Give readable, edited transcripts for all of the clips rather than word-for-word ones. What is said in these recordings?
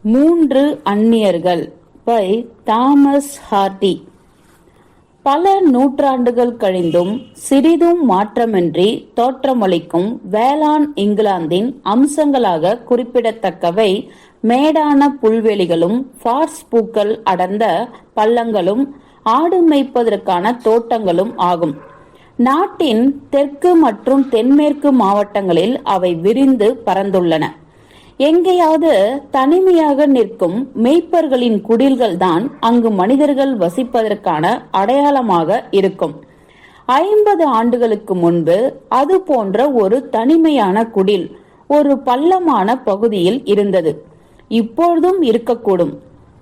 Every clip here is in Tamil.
மூன்று அந்நியர்கள் பை தாமஸ் ஹார்டி. பல நூற்றாண்டுகள் கழிந்தும் சிறிதும் மாற்றமின்றி தோற்றமளிக்கும் வேளாண் இங்கிலாந்தின் அம்சங்களாக குறிப்பிடத்தக்கவை மேடான புல்வெளிகளும் ஃபார்ஸ் பூக்கள் அடர்ந்த பள்ளங்களும் ஆடு மேய்ப்பதற்கான தோட்டங்களும் ஆகும். நாட்டின் தெற்கு மற்றும் தென்மேற்கு மாவட்டங்களில் அவை விரிந்து பரந்துள்ளன. எங்கேயாவது தனிமையாக நிற்கும் மேய்ப்பர்களின் குடில்கள் தான் அங்கு மனிதர்கள் வசிப்பதற்கான அடையாளமாக இருக்கும். 50 ஆண்டுகளுக்கு முன்பு அது போன்ற ஒரு தனிமையான குடில் ஒரு பள்ளமான பகுதியில் இருந்தது. இப்பொழுதும் இருக்கக்கூடும்.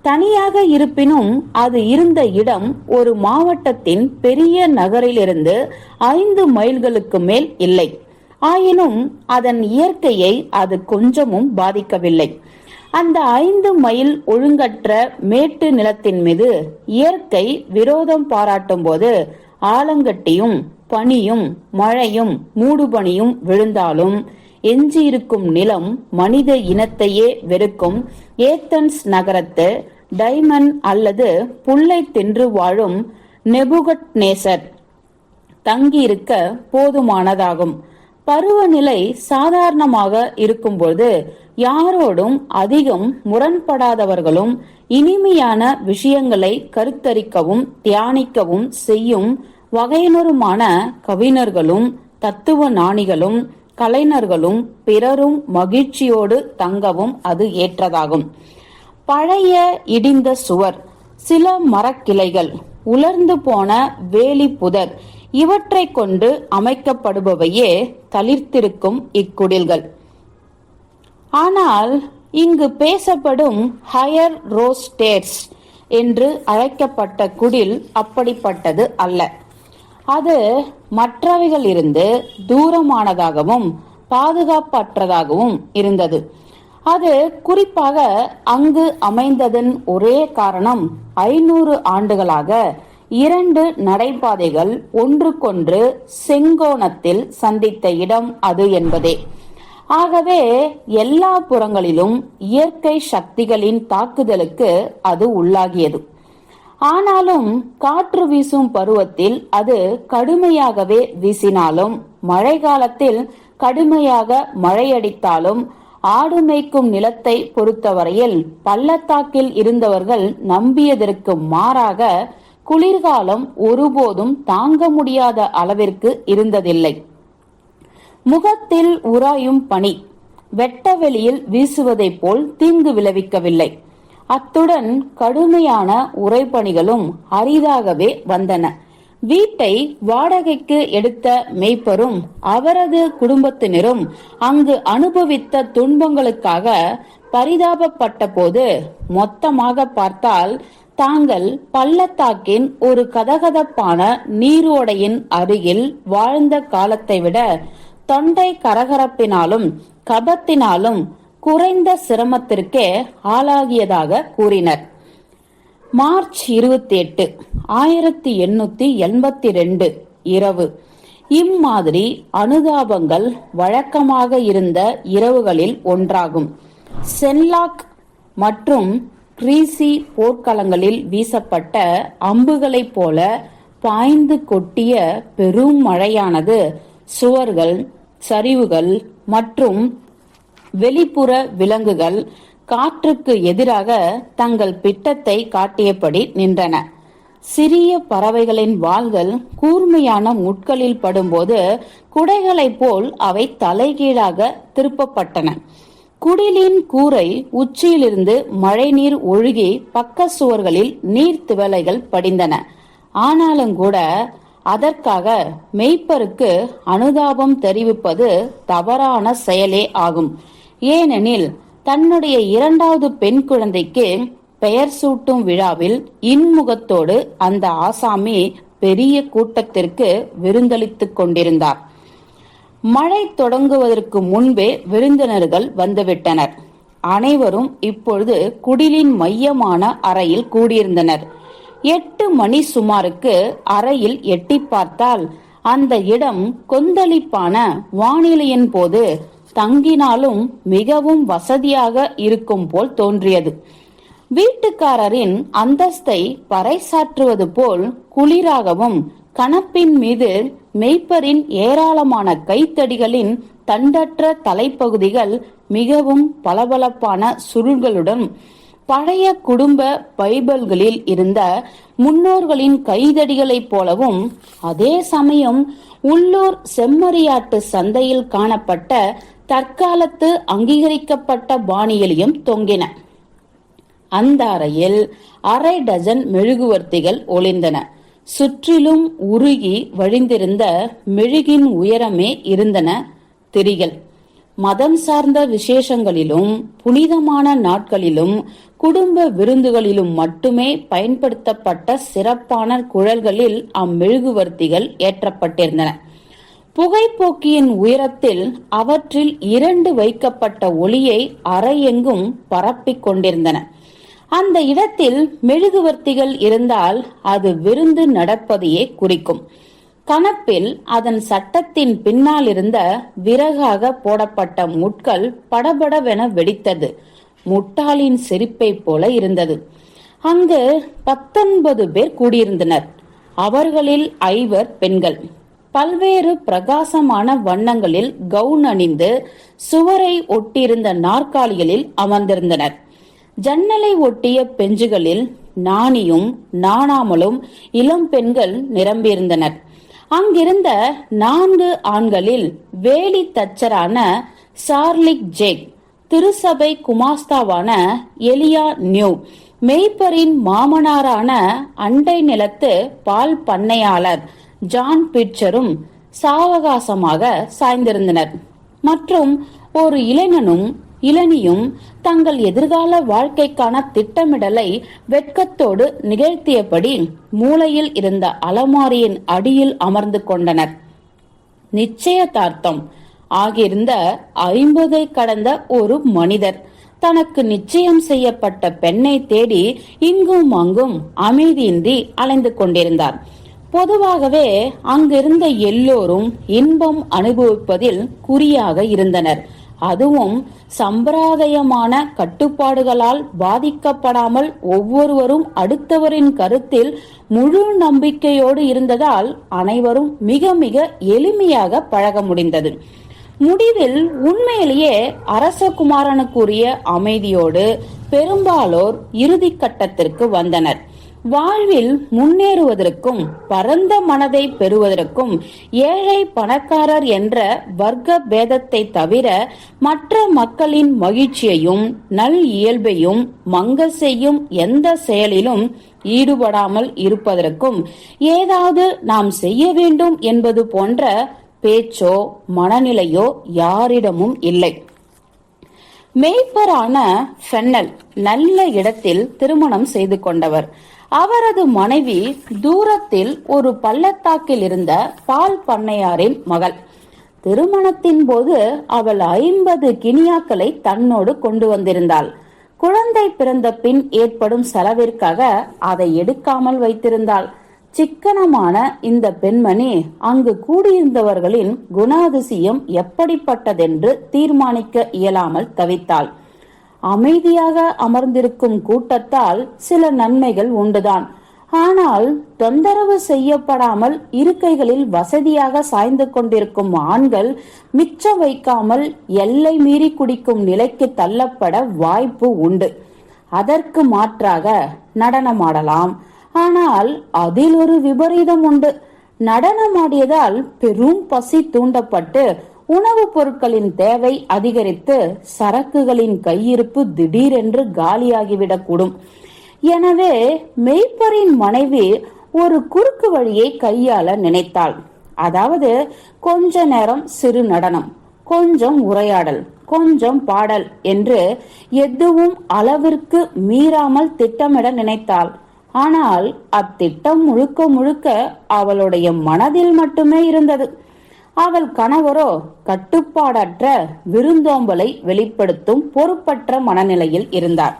தனியாக இருப்பினும் அது இருந்த இடம் ஒரு மாவட்டத்தின் பெரிய நகரிலிருந்து 5 மைல்களுக்கு மேல் இல்லை. ஆயினும் அதன் இயற்கையை அது கொஞ்சமும் பாதிக்கவில்லை. அந்த 5 மைல் ஒழுங்கற்ற மேட்டு நிலத்தின் மீது இயற்கை விரோதம் பாராட்டும் போது ஆலங்கட்டியும் பனியும் மழையும் மூடுபனியும் விழுந்தாலும் எஞ்சியிருக்கும் நிலம் மனித இனத்தையே வெறுக்கும் ஏத்தன்ஸ் நகரத்து டைமன் அல்லது புல்லை தின்று வாழும் நெபுகட்நேசர் தங்கியிருக்க போதுமானதாகும். பருவநிலை சாதாரணமாக இருக்கும்போது யாரோடும் அதிகம் முரண்படாதவர்களும் இனிமையான விஷயங்களை கருத்தரிக்கவும் தியானிக்கவும் செய்யும் வகையினருமான கவிஞர்களும் தத்துவ ஞானிகளும் கலைஞர்களும் பிறரும் மகிழ்ச்சியோடு தங்கவும் அது ஏற்றதாகும். பழைய இடிந்த சுவர், சில மரக்கிளைகள், உலர்ந்து போன வேலி புதர் இவற்றை கொண்டு அமைக்கப்படுபவையே தளிர்த்திருக்கும் இக்குடில்கள். ஆனால் இங்கு பேசப்படும் ஹையர் ரோஸ்டேட்ஸ் என்று அழைக்கப்பட்ட குடில் அப்படிப்பட்டது அல்ல. அது மற்றவைகள் இருந்து தூரமானதாகவும் பாதுகாப்பற்றதாகவும் இருந்தது. அது குறிப்பாக அங்கு அமைந்ததன் ஒரே காரணம் 500 ஆண்டுகளாக 2 நடைபாதைகள் ஒன்றுக்கொன்று செங்கோணத்தில் சந்தித்த இடம் அது என்பதே. ஆகவே எல்லா புறங்களிலும் இயற்கை சக்திகளின் தாக்குதலுக்கு அது உள்ளாகியது. ஆனாலும் காற்று வீசும் பருவத்தில் அது கடுமையாகவே வீசினாலும், மழை காலத்தில் கடுமையாக மழையடித்தாலும், ஆடு மேய்க்கும் நிலத்தை பொறுத்தவரையில் பள்ளத்தாக்கில் இருந்தவர்கள் நம்பியதற்கு மாறாக குளிர்காலம் ஒருபோதும் தாங்க முடியாத அளவிற்கு இருந்ததில்லை. முகத்தில் உராயும் பனி வெட்டவெளியில் வீசுவதை போல் தீங்கு விளைவிக்கவில்லை. அத்துடன் கடுமையான உறைபனிகளும் அரிதாகவே வந்தன. வீட்டை வாடகைக்கு எடுத்த மேய்ப்பரும் அவரது குடும்பத்தினரும் அங்கு அனுபவித்த துன்பங்களுக்காக பரிதாபப்பட்ட போது மொத்தமாக பார்த்தால் தாங்கள் பள்ளத்தாக்கின் ஒரு கதகதப்பான நீரோடையின் அருகில் வாழ்ந்த காலத்தை விட தொண்டை கரகரப்பினாலும் கபத்தினாலும் குறைந்த சிரமத்திற்கே ஆளாகியதாக கூறினர். மார்ச் 28, 1882 இரவு. இம்மாதிரி அனுதாபங்கள் வழக்கமாக இருந்த இரவுகளில் ஒன்றாகும். சென்லாக் மற்றும் கிரீசி போர்க்களங்களில் வீசப்பட்ட அம்புகளைப் போல பாய்ந்து கொட்டிய பெரும் மழையானது சுவர்கள், சரிவுகள் மற்றும் வெளிப்புற விலங்குகள் காற்றுக்கு எதிராக தங்கள் பிட்டத்தை காட்டியபடி நின்றன. சிறிய பறவைகளின் வால்கள் கூர்மையான முட்களில் படும்போது குடைகளைப் போல் அவை தலைகீழாக திருப்பப்பட்டன. குடிலின் கூரை உச்சியிலிருந்து மழைநீர் ஒழுகி பக்க சுவர்களில் நீர்த்திவலைகள் படிந்தன. ஆனாலும் கூட அதற்காக மேய்ப்பருக்கு அனுதாபம் தெரிவிப்பது தவறான செயலே ஆகும். ஏனெனில் தன்னுடைய 2வது பெண் குழந்தைக்கு பெயர் சூட்டும் விழாவில் இன்முகத்தோடு அந்த ஆசாமி பெரிய கூட்டத்திற்கு விருந்தளித்துக் கொண்டிருந்தார். மழை தொடங்குவதற்கு முன்பே விருந்தினர்கள் வந்துவிட்டனர். அனைவரும் இப்பொழுது குடிலின் மையமான அறையில் கூடியிருந்தனர். 8 மணி சுமாருக்கு அறையில் எட்டி பார்த்தால் அந்த இடம் கொந்தளிப்பான வானிலையின் போது தங்கினாலும் மிகவும் வசதியாக இருக்கும் போல் தோன்றியது. வீட்டுக்காரரின் அந்தஸ்தை பறைசாற்றுவது போல் குளிராகவும், கணப்பின் மீது மெய்ப்பரின் ஏராளமான கைத்தடிகளின் தண்டற்ற தலைப்பகுதிகள் மிகவும் பளபளப்பான சுருள்களுடன் பழைய குடும்ப பைபிள்களில் இருந்த முன்னோர்களின் கைதடிகளைப் போலவும், அதே சமயம் உள்ளூர் செம்மறியாட்டு சந்தையில் காணப்பட்ட தற்காலத்து அங்கீகரிக்கப்பட்ட பாணியிலையும் தொங்கின. அந்த அறையில் அரை டஜன் மெழுகுவர்த்திகள் ஒளிர்ந்தன. சுற்றிலும் உருகி வழிந்திருந்த மெழுகின் உயரமே இருந்தன திரிகள். மதம் சார்ந்த விசேஷங்களிலும், புனிதமான நாட்களிலும், குடும்ப விருந்துகளிலும் மட்டுமே பயன்படுத்தப்பட்ட சிறப்பான குழல்களில் அம்மெழுகுவர்த்திகள் ஏற்றப்பட்டிருந்தன. புகைப்போக்கியின் உயரத்தில் அவற்றில் 2 வைக்கப்பட்ட ஒளியை அறையெங்கும் பரப்பிக் கொண்டிருந்தன. அந்த இடத்தில் மெழுகுவர்த்திகள் இருந்தால் அது விருந்து நடப்பதையே குறிக்கும். கணப்பில் அதன் சட்டத்தின் பின்னால் இருந்த விறகாக போடப்பட்ட முட்கள் படபடவென வெடித்தது. முட்டாளின் சிரிப்பை போல இருந்தது. அங்கு 19 பேர் கூடியிருந்தனர். அவர்களில் 5 பெண்கள். பல்வேறு பிரகாசமான வண்ணங்களில் கவுன் அணிந்து சுவரை ஒட்டியிருந்த நாற்காலிகளில் அமர்ந்திருந்தனர். ஜன்னலை ஒட்டிய பெஞ்சுகளில் நாணியும் நாணாமலும் இளம் பெண்கள் நிரம்பியிருந்தனர். அங்கிருந்த 4 ஆண்களில் வேலி தச்சரான சார்லிக் ஜேக், திருசபை குமாஸ்தாவான எலியா நியூ, மெய்ப்பரின் மாமனாரான அண்டை நிலத்து பால் பண்ணையாளர் ஜான் பிட்சரும் சாவகாசமாக சாய்ந்திருந்தனர். மற்றும் ஒரு இளைஞனும் இளனியும் தங்கள் எதிர்கால வாழ்க்கைக்கான திட்டமிடலை வெட்கத்தோடு நிகழ்த்தியபடி மூலையில் இருந்த அலமாரியின் அடியில் அமர்ந்து கொண்டனர். நிச்சயதார்த்தம் ஆகியிருந்த 50 கடந்த ஒரு மனிதர் தனக்கு நிச்சயம் செய்யப்பட்ட பெண்ணை தேடி இங்கும் அங்கும் அமைதியின்றி அலைந்து கொண்டிருந்தார். பொதுவாகவே அங்கிருந்த எல்லோரும் இன்பம் அனுபவிப்பதில் குறியாக இருந்தனர். அதுவும் சம்பிரதாயமான கட்டுப்பாடுகளால் பாதிக்கப்படாமல் ஒவ்வொருவரும் அடுத்தவரின் கருத்தில் முழு நம்பிக்கையோடு இருந்ததால் அனைவரும் மிக மிக எளிமையாக பழக முடிந்தது. முடிவில் உண்மையிலேயே அரசகுமாரனுக்குரிய அமைதியோடு பெரும்பாலோர் இறுதி கட்டத்திற்கு வந்தனர். வாழ்வில் முன்னேறுவதற்கும் பரந்த மனதை பெறுவதற்கும் ஏழை பணக்காரர் என்ற வர்க்க பேதத்தை தவிர மற்ற மக்களின் மகிழ்ச்சியையும் நல் இயல்பையும் மங்க செய்யும் எந்த செயலிலும் ஈடுபடாமல் இருப்பதற்கும் ஏதாவது நாம் செய்ய வேண்டும் என்பது போன்ற பேச்சோ மனநிலையோ யாரிடமும் இல்லை. மெய்ப்பரான ஃபென்னல் நல்ல இடத்தில் திருமணம் செய்து கொண்டவர். அவரது மனைவி தூரத்தில் ஒரு பள்ளத்தாக்கில் இருந்த பால் பண்ணையாரின் மகள். திருமணத்தின் போது அவள் 50 கினியாக்களை தன்னோடு கொண்டு வந்திருந்தாள். குழந்தை பிறந்த பின் ஏற்படும் செலவிற்காக அதை எடுக்காமல் வைத்திருந்தாள். சிக்கனமான இந்த பெண்மணி அங்கு கூடியிருந்தவர்களின் குணாதிசயம் எப்படிப்பட்டதென்று தீர்மானிக்க இயலாமல் தவித்தாள். அமைதியாக அமர்ந்திருக்கும் கூட்டத்தால் சில நன்மைகள் உண்டுதான். ஆனால் தொந்தரவு செய்யப்படாமல் இருக்கைகளில் வசதியாக சாய்ந்து கொண்டிருக்கும் ஆண்கள் மிச்சம் வைக்காமல் எல்லை மீறி குடிக்கும் நிலைக்கு தள்ளப்பட வாய்ப்பு உண்டு. அதற்கு மாற்றாக நடனமாடலாம். ஆனால் அதில் ஒரு விபரீதம் உண்டு. நடனமாடியதால் பெரும் பசி தூண்டப்பட்டு உணவுப் பொருட்களின் தேவை அதிகரித்து சரக்குகளின் கையிருப்பு திடீரென்று காலியாகிவிடக்கூடும். எனவே மெய்ப்பரின் மனைவி ஒரு குறுக்கு வழியை கையாள நினைத்தாள். அதாவது கொஞ்ச நேரம் சிறு நடனம், கொஞ்சம் உரையாடல், கொஞ்சம் பாடல் என்று எதுவும் அளவிற்கு மீறாமல் திட்டமிட நினைத்தாள். ஆனால் அத்திட்டம் முழுக்க முழுக்க அவளுடைய மனதில் மட்டுமே இருந்தது. அவள் கணவரோ கட்டுப்பாடற்ற விருந்தோம்பலை வெளிப்படுத்தும் பொறுப்பற்ற மனநிலையில் இருந்தார்.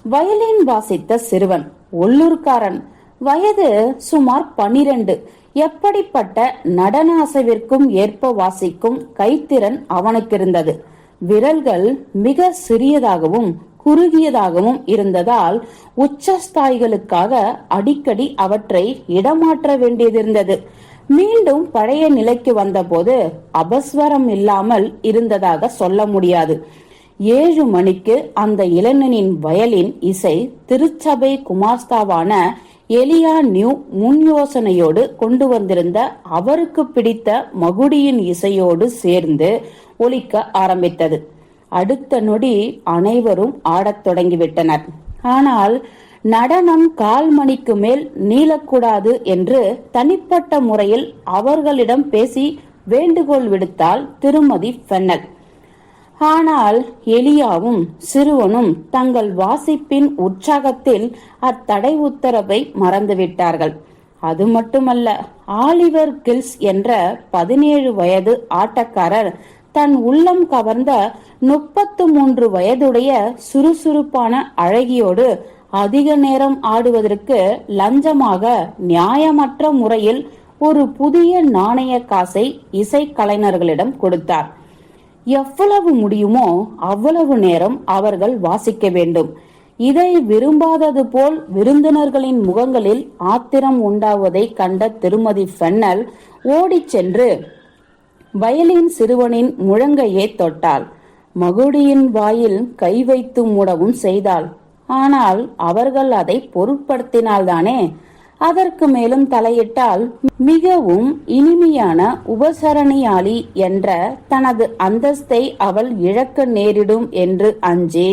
வயலின் வாசித்த சிறுவன், உள்ளூர்காரன், வயது சுமார் 12, எப்படிப்பட்ட நடன அசைவிற்கும் ஏற்ப வாசிக்கும் கைத்திறன் அவனுக்கு இருந்தது. விரல்கள் மிக சிறியதாகவும் குறுகியதாகவும் இருந்ததால் உச்சஸ்தாய்களுக்காக அடிக்கடி அவற்றை இடமாற்ற வேண்டியதிருந்தது. மீண்டும் பழைய நிலைக்கு வந்தபோது அபஸ்வரம் இல்லாமல் இருந்ததாக சொல்ல முடியாது. 7 மணிக்கு அந்த இளைஞனின் வயலின் இசை திருச்சபை குமாஸ்தாவான எலியா நியூ முன் யோசனையோடு கொண்டு வந்திருந்த அவருக்கு பிடித்த மகுடியின் இசையோடு சேர்ந்து ஒலிக்க ஆரம்பித்தது. அடுத்த நொடி அனைவரும் ஆடத் தொடங்கிவிட்டனர். ஆனால் நடனம் 1/4 மணிக்கு மேல் நீளக்கூடாது என்று தனிப்பட்ட முறையில் அவர்களிடம் பேசி வேண்டுகோள் விடுத்தாள் திருமதி ஃபென்னல். ஆனால் எலியாவும் சிறுவனும் தங்கள் வாசிப்பின் உற்சாகத்தில் அத்தடை உத்தரவை மறந்துவிட்டார்கள். அது மட்டுமல்ல, ஆலிவர் கில்ஸ் என்ற 17 வயது ஆட்டக்காரர் தன் உள்ளம் கவர்ந்த 33 வயதுடைய சுறுசுறுப்பான அழகியோடு அதிக நேரம் ஆடுவதற்கு லஞ்சமாக நியாயமற்ற முறையில் ஒரு புதிய நாணய காசை இசை கலைஞர்களிடம் கொடுத்தார். எவ்வளவு முடியுமோ அவ்வளவு நேரம் அவர்கள் வாசிக்க வேண்டும். இதை விரும்பாதது போல் விருந்தினர்களின் முகங்களில் ஆத்திரம் உண்டாவதை கண்ட திருமதி ஃபென்னல் ஓடிச் சென்று வயலின் சிறுவனின் முழங்கையே தொட்டாள். மகுடியின் வாயில் கை வைத்து மூடவும் செய்தாள். ஆனால் அவர்கள் அதை பொருட்படுத்தினால்தானே. அதற்கு மேலும் தலையிட்டால் மிகவும் இனிமையான உபசரணியாளி என்ற தனது அந்தஸ்தை அவள் இழக்க நேரிடும் என்று அஞ்சி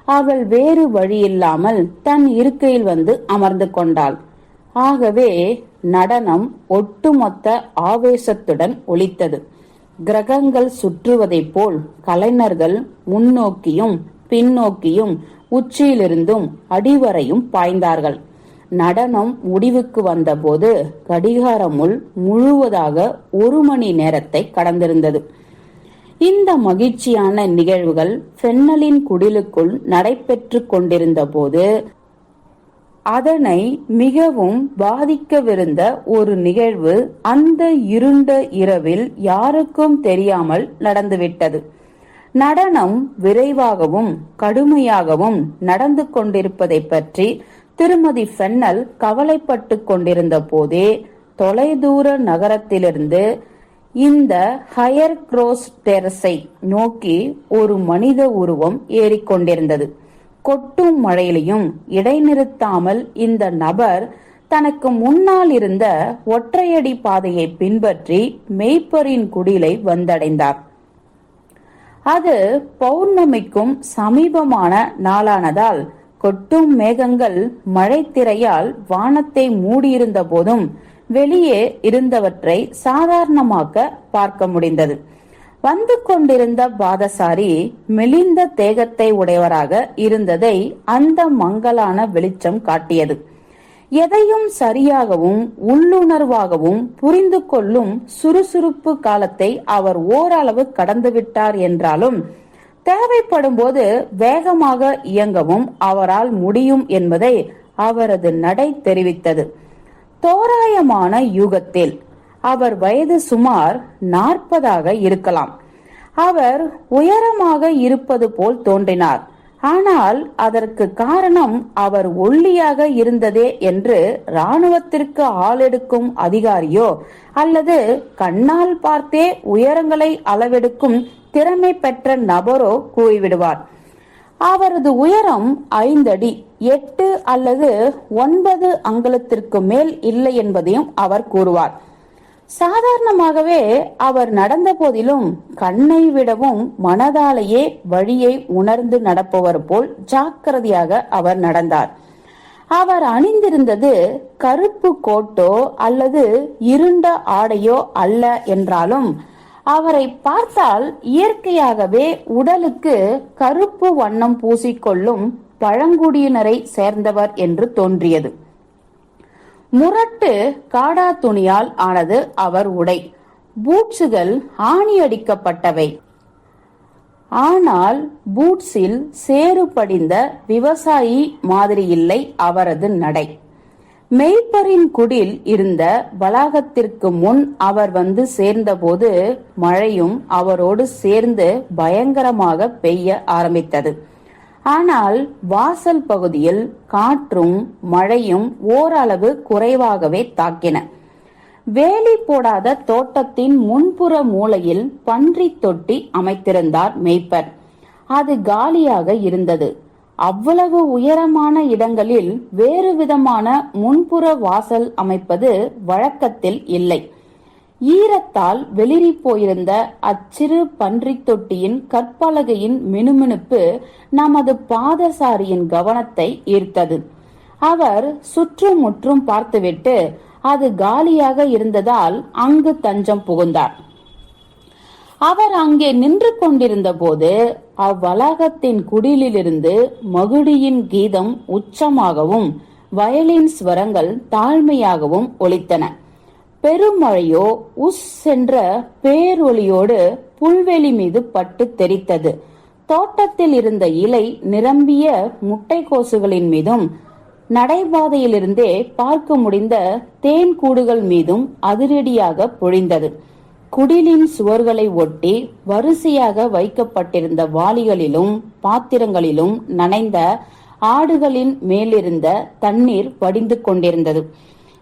அவள் வேறு வழியில்லாமல் தன் இருக்கையில் வந்து அமர்ந்து கொண்டாள். ஆகவே நடனம் ஒட்டுமொத்த ஆவேசத்துடன் ஒலித்தது. கிரகங்கள் சுற்றுவதைப் போல் கலைஞர்கள் முன்னோக்கியும் பின்னோக்கியும் உச்சியிலிருந்தும் அடிவரையும் பாய்ந்தார்கள். நடனம் முடிவுக்கு வந்தபோது கடிகாரமுள் முழுவதாக 1 மணி நேரத்தை கடந்திருந்தது. இந்த மகிழ்ச்சியான நிகழ்வுகள் ஃபென்னலின் குடிலுக்குள் நடைபெற்று கொண்டிருந்த போது அதனை மிகவும் பாதிக்கவிருந்த ஒரு நிகழ்வு அந்த இருண்ட இரவில் யாருக்கும் தெரியாமல் நடந்துவிட்டது. நடனம் விரைவாகவும் கடுமையாகவும் நடந்து கொண்டிருப்பதை பற்றி திருமதி ஃபென்னல் கவலைப்பட்டு கொண்டிருந்த போதே தொலைதூர நகரத்திலிருந்து இந்த ஹையர் கிராஸ் டெரஸை நோக்கி ஒரு மனித உருவம் ஏறிக்கொண்டிருந்தது. கொட்டும் மழையிலையும் இடைநிறுத்தாமல் இந்த நபர் தனக்கு முன்னால் இருந்த ஒற்றையடி பாதையை பின்பற்றி மேய்ப்பரின் குடிலை வந்தடைந்தார். அது பௌர்ணமிக்கும் சமீபமான நாளானதால் கொட்டும் மேகங்கள் மழை திரையால் வானத்தை மூடியிருந்த போதும் வெளியே இருந்தவற்றை சாதாரணமாக பார்க்க முடிந்தது. வந்து கொண்டிருந்த பாதசாரி மெலிந்த தேகத்தை உடையவராக இருந்ததை அந்த மங்கலான வெளிச்சம் காட்டியது. எதையும் சரியாகவும் உள்ளுணர்வாகவும் புரிந்து கொள்ளும் சுறுசுறுப்பு காலத்தை அவர் ஓரளவு கடந்துவிட்டார் என்றாலும் தேவைப்படும் போது வேகமாக இயங்கவும் அவரால் முடியும் என்பதை அவரது நடை தெரிவித்தது. தோராயமான யூகத்தில் அவர் வயது சுமார் 40 இருக்கலாம். அவர் உயரமாக இருப்பது போல் தோன்றினார். ஆனால் அதற்கு காரணம் அவர் ஒல்லியாக இருந்ததே என்று இராணுவத்திற்கு ஆளெடுக்கும் அதிகாரியோ அல்லது கண்ணால் பார்த்தே உயரங்களை அளவெடுக்கும் திறமை பெற்ற நபரோ கூறிவிடுவார். அவரது உயரம் 5 அடி 8 அல்லது 9 அங்குலத்திற்கு மேல் இல்லை என்பதையும் அவர் கூறுவார். சாதாரணமாகவே அவர் நடந்த போதிலும் கண்ணை விடவும் மனதாலேயே வழியை உணர்ந்து நடப்பவர் போல் ஜாக்கிரதையாக அவர் நடந்தார். அவர் அணிந்திருந்தது கருப்பு கோட்டோ அல்லது இருண்ட ஆடையோ அல்ல என்றாலும் அவரை பார்த்தால் இயற்கையாகவே உடலுக்கு கருப்பு வண்ணம் பூசிக்கொள்ளும் பழங்குடியினரை சேர்ந்தவர் என்று தோன்றியது. முரட்டு காடா துணியால் ஆனது அவர் உடை. பூட்ஸுகள் ஆணி அடிக்கப்பட்டவை. ஆனால் பூட்ஸில் சேறு படிந்த விவசாயி மாதிரி இல்லை அவரது நடை. மேய்ப்பரின் குடில் இருந்த வளாகத்திற்கு முன் அவர் வந்து சேர்ந்தபோது மழையும் அவரோடு சேர்ந்து பயங்கரமாக பெய்ய ஆரம்பித்தது. ஆனால் வாசல் பகுதியில் காற்றும் மழையும் ஓரளவு குறைவாகவே தாக்கின. வேலி போடாத தோட்டத்தின் முன்புற மூலையில் பன்றி தொட்டி அமைத்திருந்தார் மேய்ப்பர். அது காலியாக இருந்தது. அவ்வளவு உயரமான இடங்களில் வேறு விதமான முன்புற வாசல் அமைப்பது வழக்கத்தில் இல்லை. ஈரத்தால் வெளிரி போயிருந்த அச்சிறு பன்றி தொட்டியின் கற்பலகையின் மினுமினுப்பு நமது பாதசாரியின் கவனத்தை ஈர்த்தது. அவர் சுற்றுமுற்றும் பார்த்துவிட்டு அது காலியாக இருந்ததால் அங்கு தஞ்சம் புகுந்தார். அவர் அங்கே நின்று கொண்டிருந்த போது அவ்வளாகத்தின் குடிலிலிருந்து மகுடியின் கீதம் உச்சமாகவும் வயலின் ஸ்வரங்கள் தாழ்மையாகவும் ஒலித்தன. பெருமழையோ உஸ் என்ற பேரொலியோடு புல்வெளி மீது பட்டு தெரித்தது. தோட்டத்தில் இருந்த இலை நிரம்பிய முட்டைக்கோசுகளின் மீதும் நடைபாதையிலிருந்தே பார்க்க முடிந்த தேன் கூடுகள் மீதும் அதிரடியாக பொழிந்தது. குடிலின் சுவர்களை ஒட்டி வரிசையாக வைக்கப்பட்டிருந்த வாளிகளிலும் பாத்திரங்களிலும் நனைந்த ஆடுகளின் மேலிருந்த தண்ணீர் வடிந்து கொண்டிருந்தது.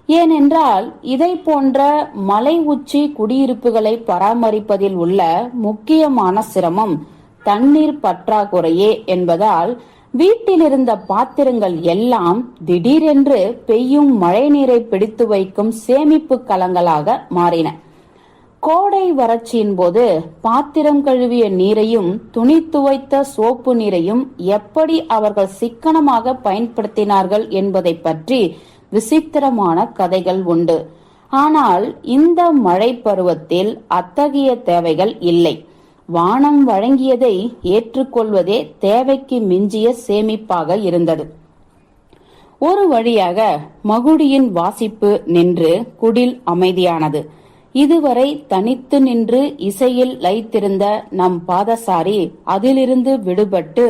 ஏனென்றால் இதை போன்ற மலை உச்சி குடியிருப்புகளை பராமரிப்பதில் உள்ள முக்கியமான சிரமம் தண்ணீர் பற்றாக்குறையே என்பதால் வீட்டில் இருந்த பாத்திரங்கள் எல்லாம் திடீரென்று பெய்யும் மழை நீரை பிடித்து வைக்கும் சேமிப்பு கலங்களாக மாறின. கோடை வறட்சியின் போது பாத்திரம் கழுவிய நீரையும் துணி துவைத்த சோப்பு நீரையும் எப்படி அவர்கள் சிக்கனமாக பயன்படுத்தினார்கள் என்பதை பற்றி விசித்திரமான கதைகள் உண்டு. ஆனால் இந்த மழை பருவத்தில் அத்தகைய தேவைகள் இல்லை. வானம் வழங்கியதை ஏற்றுக்கொள்வதே தேவைக்கு மிஞ்சிய சேமிப்பாக இருந்தது. ஒரு வழியாக மகுடியின் வாசிப்பு நின்று குடில் அமைதியானது. இதுவரை தனித்து நின்று இசையில் லயித்திருந்த நம் பாதசாரி அதிலிருந்து விடுபட்டு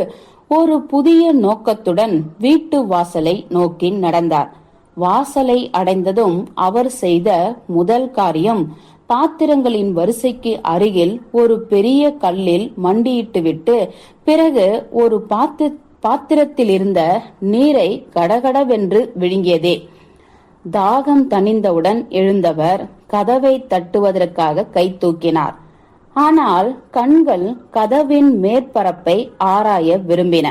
ஒரு புதிய நோக்கத்துடன் வீட்டு வாசலை நோக்கி நடந்தார். வாசலை அடைந்ததும் அவர் செய்த முதல் காரியம் பாத்திரங்களின் வரிசைக்கு அருகில் ஒரு பெரிய கல்லில் மண்டியிட்டுவிட்டு பிறகு ஒரு பாத்திரத்தில் இருந்த நீரை கடகடவென்று விழுங்கியதே. தாகம் தணிந்தவுடன் எழுந்தவர் கதவை தட்டுவதற்காக கை தூக்கினார். ஆனால் கண்கள் கதவின் மேற்பரப்பை ஆராய விரும்பின.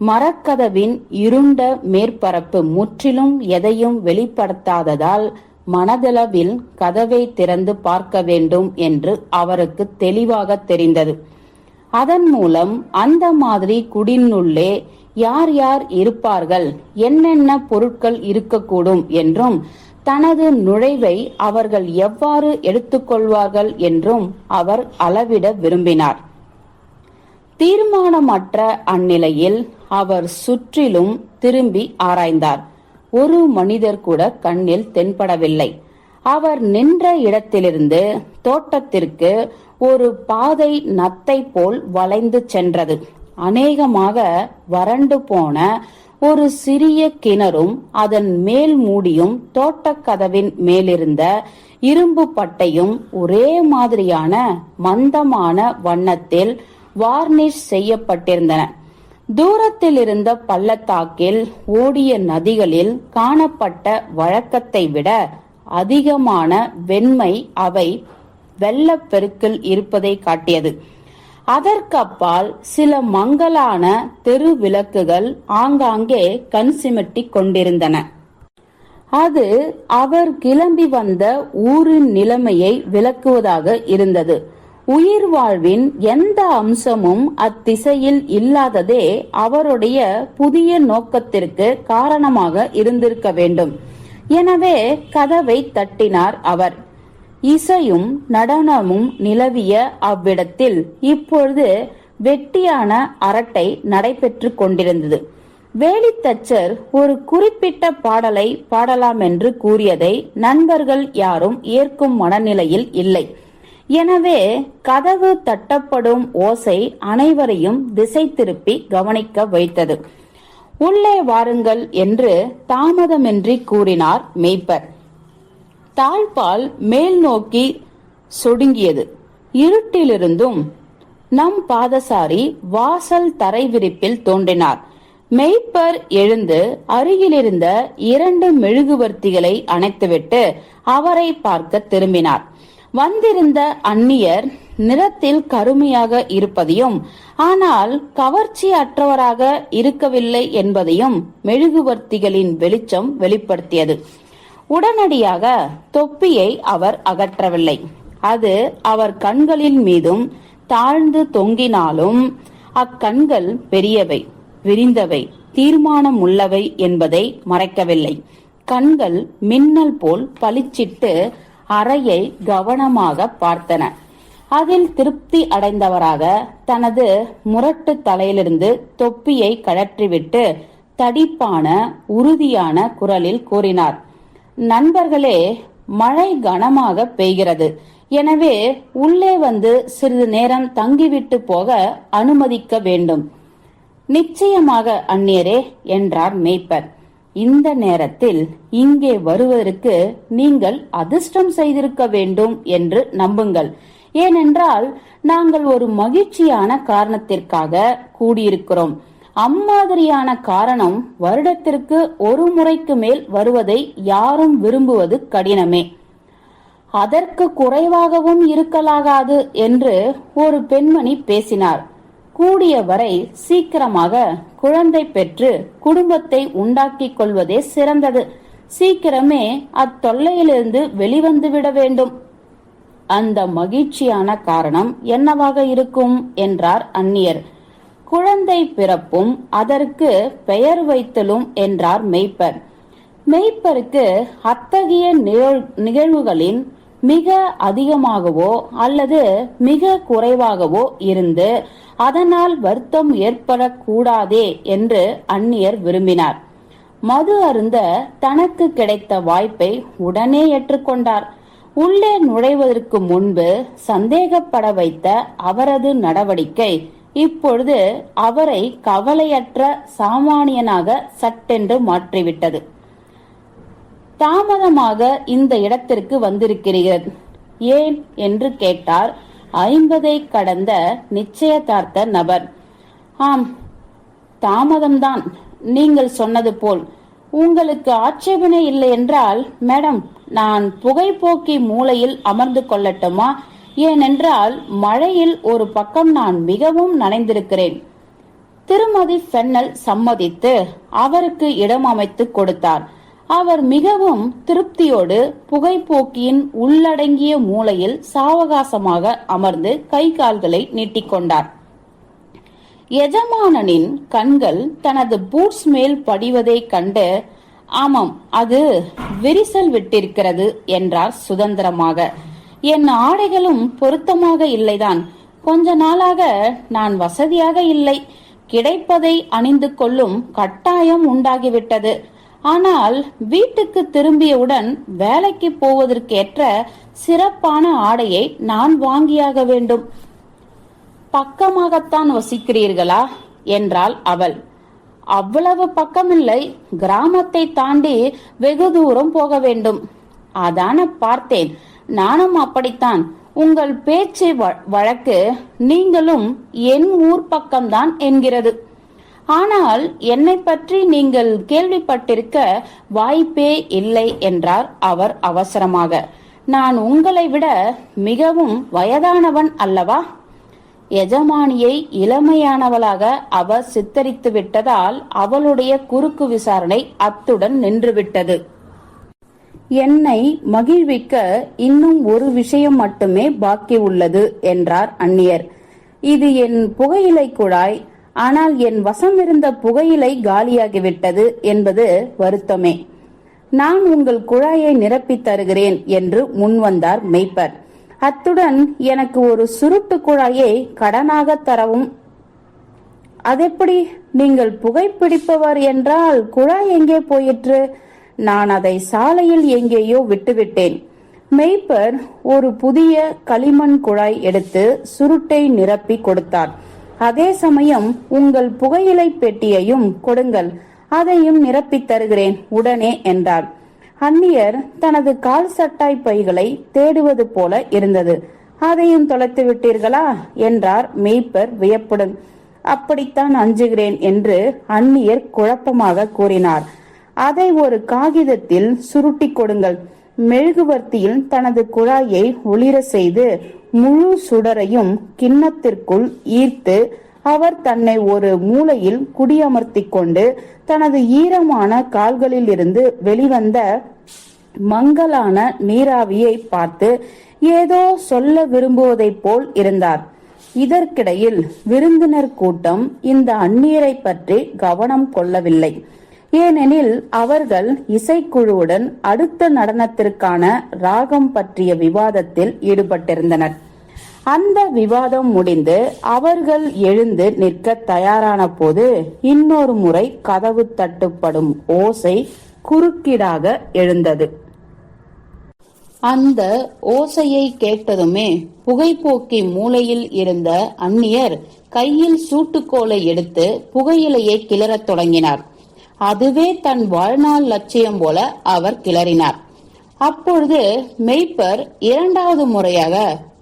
மரக்கதவின் இருண்ட மேற்பரப்பு முற்றிலும் எதையும் வெளிப்படுத்தாததால் மனதளவில் கதவை திறந்து பார்க்க வேண்டும் என்று அவருக்கு தெளிவாக தெரிந்தது. அதன் மூலம் அந்த மாதிரி குடிலுள்ளே யார் யார் இருப்பார்கள், என்னென்ன பொருட்கள் இருக்கக்கூடும் என்றும் தனது நுழைவை அவர்கள் எவ்வாறு எடுத்துக்கொள்வார்கள் என்றும் அவர் அளவிட விரும்பினார். தீர்மானமற்ற அந்நிலையில் அவர் சுற்றிலும் திரும்பி ஆராய்ந்தார். ஒரு மனிதர் கூட கண்ணில் தென்படவில்லை. அவர் நின்ற இடத்திலிருந்து தோட்டத்திற்கு ஒரு பாதை நத்தை போல் வளைந்து சென்றது. அநேகமாக வறண்டு போன ஒரு சிறிய கிணறும் அதன் மேல் மூடியும் தோட்டக்கதவின் மேலிருந்த இரும்பு பட்டையும் ஒரே மாதிரியான மந்தமான வண்ணத்தில் வார்னிஷ் செய்யப்பட்டிருந்தன. தூரத்தில் இருந்த பள்ளத்தாக்கில் ஓடிய நதிகளில் காணப்பட்ட வழக்கத்தை விட அதிகமான வெண்மை அவை வெள்ளப்பெருக்கில் இருப்பதை காட்டியது. அதற்கப்பால் சில மங்கலான தெரு விளக்குகள் ஆங்காங்கே கண் சிமிட்டிக் கொண்டிருந்தன. அது அவர் கிளம்பி வந்த ஊரின் நிலைமையை விளக்குவதாக இருந்தது. உயிர் வாழ்வின் எந்த அம்சமும் அத்திசையில் இல்லாததே அவருடைய புதிய நோக்கத்திற்கு காரணமாக இருந்திருக்க வேண்டும். எனவே கதவை தட்டினார் அவர். இசையும் நடனமும் நிலவிய அவ்விடத்தில் இப்பொழுது வெட்டியான அரட்டை நடைபெற்று கொண்டிருந்தது. வேலித்தச்சர் ஒரு குறிப்பிட்ட பாடலை பாடலாம் என்று கூறியதை நண்பர்கள் யாரும் ஏற்கும் மனநிலையில் இல்லை. எனவே கதவு தட்டப்படும் ஓசை அனைவரையும் திசை திருப்பி கவனிக்க வைத்தது. உள்ளே வாருங்கள் என்று தாமதமின்றி கூறினார் மேய்ப்பர். தாழ்பால் மேல் நோக்கி சொடுங்கியது. இருட்டிலிருந்தும் நம் பாதசாரி வாசல் தரை விரிப்பில் தோன்றினார். மேய்ப்பர் எழுந்து அருகிலிருந்த 2 மெழுகுவர்த்திகளை அணைத்துவிட்டு அவரை பார்க்க திரும்பினார். வந்திருந்த அந்நியர் நிறத்தில் கருமையாக இருப்பதையும் ஆனால் கவர்ச்சி அற்றவராக இருக்கவில்லை என்பதையும் மெழுகுவர்த்திகளின் வெளிச்சம் வெளிப்படுத்தியது. உடனடியாக தொப்பியை அவர் அகற்றவில்லை. அது அவர் கண்களின் மீதும் தாழ்ந்து தொங்கினாலும் அக்கண்கள் பெரியவை, விரிந்தவை, தீர்மானம் உள்ளவை என்பதை மறைக்கவில்லை. கண்கள் மின்னல் போல் பளிச்சிட்டு அறையை கவனமாக பார்த்தன. அதில் திருப்தி அடைந்தவராக தனது முரட்டு தலையிலிருந்து தொப்பியை கழற்றிவிட்டு தடிப்பான உறுதியான குரலில் கூறினார், நண்பர்களே, மழை கனமாக பெய்கிறது. எனவே உள்ளே வந்து சிறிது நேரம் தங்கிவிட்டு போக அனுமதிக்க வேண்டும். நிச்சயமாக அந்நியரே என்றார் மேய்ப்பர். இந்த நேரத்தில் இங்கே வருவதற்கு நீங்கள் அதிர்ஷ்டம் செய்திருக்க வேண்டும் என்று நம்புங்கள். ஏனென்றால் நாங்கள் ஒரு மகிழ்ச்சியான காரணத்திற்காக கூடியிருக்கிறோம். அம்மாதிரியான காரணம் வருடத்திற்கு ஒரு முறைக்கு மேல் வருவதை யாரும் விரும்புவது கடினமே. அதற்கு குறைவாகவும் இருக்கலாகாது என்று ஒரு பெண்மணி பேசினார். கூடிய வரை சீக்கிரமாக குழந்தை பெற்று குடும்பத்தை உண்டாக்கிக் கொள்வதே சிறந்தது. சீக்கிரமே அத்தொல்லையிலிருந்து வெளிவந்துவிட வேண்டும். அந்த மகிழ்ச்சியான காரணம் என்னவாக இருக்கும் என்றார் அந்நியர். குழந்தை பிறப்பும் அதற்கு பெயர் வைத்தலும் என்றார் மேய்ப்பர். மேய்ப்பருக்கு அத்தகைய நிகழ்வுகளின் மிக அதிகமாகவோ அல்லது மிக குறைவாகவோ இருந்து அதனால் வருத்தம் ஏற்படக்கூடாதே என்று அந்நியர் விரும்பினார். மது அருந்த தனக்கு கிடைத்த வாய்ப்பை உடனே ஏற்றுக்கொண்டார். உள்ளே நுழைவதற்கு முன்பு சந்தேகப்பட வைத்த அவரது நடவடிக்கை இப்பொழுது அவரை கவலையற்ற சாமானியனாக சட்டென்று மாற்றிவிட்டது. தாமதமாக இந்த இடத்திற்கு வந்திருக்கிறீர்கள் ஏன் என்று கேட்டார் 50 கடந்த நிச்சயதார்த்த நபர். ஆம், தாமதம்தான், நீங்கள் சொன்னது போல். உங்களுக்கு ஆட்சேபனை இல்லை என்றால் மேடம், நான் புகைப்போக்கி மூலையில் அமர்ந்து கொள்ளட்டுமா? ஏனென்றால் மழையில் ஒரு பக்கம் நான் மிகவும் நனைந்திருக்கிறேன். திருமதி ஃபென்னல் சம்மதித்து அவருக்கு இடம் அமைத்து கொடுத்தார். அவர் மிகவும் திருப்தியோடு புகைப்போக்கியின் உள்ளடங்கிய மூலையில் சாவகாசமாக அமர்ந்து கை கால்களை நீட்டிக்கொண்டார். எஜமானனின் கண்கள் தனது பூட்ஸ் மேல் படிவதை கண்டு, ஆமாம், அது விரிசல் விட்டிருக்கிறது என்றார் சுதந்திரமாக. என் ஆடைகளும் பொருத்தமாக இல்லைதான். கொஞ்ச நாளாக நான் வசதியாக இல்லை. கிடைப்பதை அணிந்து கொள்ளும் கட்டாயம் உண்டாகிவிட்டது. ஆனால் வீட்டுக்கு திரும்பியவுடன் வேலைக்கு போவதற்கேற்ற சிறப்பான ஆடையை நான் வாங்கியாக வேண்டும். பக்கமாகத்தான் வசிக்கிறீர்களா என்றாள் அவள். அவ்வளவு பக்கமில்லை, கிராமத்தை தாண்டி வெகு தூரம் போக வேண்டும். அதான பார்த்தேன், நானும் அப்படித்தான். உங்கள் பேச்சு வழக்கு நீங்களும் என் ஊர் பக்கம்தான் என்கிறது. ஆனால் என்னை பற்றி நீங்கள் கேள்விப்பட்டிருக்க வாய்ப்பே இல்லை என்றார் அவர் அவசரமாக. நான் உங்களை விட மிகவும் வயதானவன் அல்லவா? எஜமானியை இளமையானவளாக அவர் சித்தரித்து விட்டதால் அவளுடைய குறுக்கு விசாரணை அத்துடன் நின்றுவிட்டது. என்னை மகிழ்விக்க இன்னும் ஒரு விஷயம் மட்டுமே பாக்கி உள்ளது என்றார் அந்நியர். இது என் புகையிலை குழாய். ஆனால் என் வசம் இருந்த புகையிலை காலியாகிவிட்டது என்பது வருத்தமே. நான் உங்கள் குழாயை நிரப்பித் தருகிறேன் என்று முன்வந்தார் மேய்ப்பர். அத்துடன் எனக்கு ஒரு சுருட்டு குழாயை கடனாக தரவும். அதெப்படி? நீங்கள் புகைப்பிடிப்பவர் என்றால் குழாய் எங்கே போயிற்று? நான் அதை சாலையில் எங்கேயோ விட்டுவிட்டேன். மேய்ப்பர் ஒரு புதிய களிமண் குழாய் எடுத்து சுருட்டை நிரப்பி கொடுத்தார். அதே சமயம் உங்கள் புகையிலை பெட்டியையும் கொடுங்கள், அதையும் நிரப்பித் தருகிறேன் உடனே என்றார். அந்நியர் தனது கால் சட்டாய் பைகளை தேடுவது போல இருந்தது. அதையும் தொலைத்து விட்டீர்களா என்றார் மேய்ப்பர் வியப்புடன். அப்படித்தான் அஞ்சுகிறேன் என்று அந்நியர் குழப்பமாக கூறினார். அதை ஒரு காகிதத்தில் சுருட்டி கொடுங்கள். மெழுகுவர்த்தியில் தனது குழாயை ஒளிர செய்து முழு சுடரையும் கிண்ணத்திற்குள் ஈர்த்து அவர் தன்னை ஒரு மூலையில் குடியமர்த்தி கொண்டு தனது ஈரமான கால்களில் இருந்து வெளிவந்த மங்கலான நீராவியை பார்த்து ஏதோ சொல்ல விரும்புவதைப் போல் இருந்தார். இதற்கிடையில் விருந்தினர் கூட்டம் இந்த அந்நியரை பற்றி கவனம் கொள்ளவில்லை. ஏனெனில் அவர்கள் இசைக்குழுவுடன் அடுத்த நடனத்திற்கான ராகம் பற்றிய விவாதத்தில் ஈடுபட்டிருந்தனர். அந்த விவாதம் முடிந்து அவர்கள் எழுந்து நிற்க தயாரான போது இன்னொரு முறை கதவு தட்டுப்படும் ஓசை குறுக்கீடாக எழுந்தது. அந்த ஓசையை கேட்டதுமே புகைப்போக்கி மூலையில் இருந்த அந்நியர் கையில் சூட்டுக்கோலை எடுத்து புகையிலையை கிளறத் தொடங்கினார். அதுவே தன் வாழ்நாள் லட்சியம் போல அவர் கிளறினார். அப்பொழுது மெய்ப்பர் இரண்டாவது முறையாக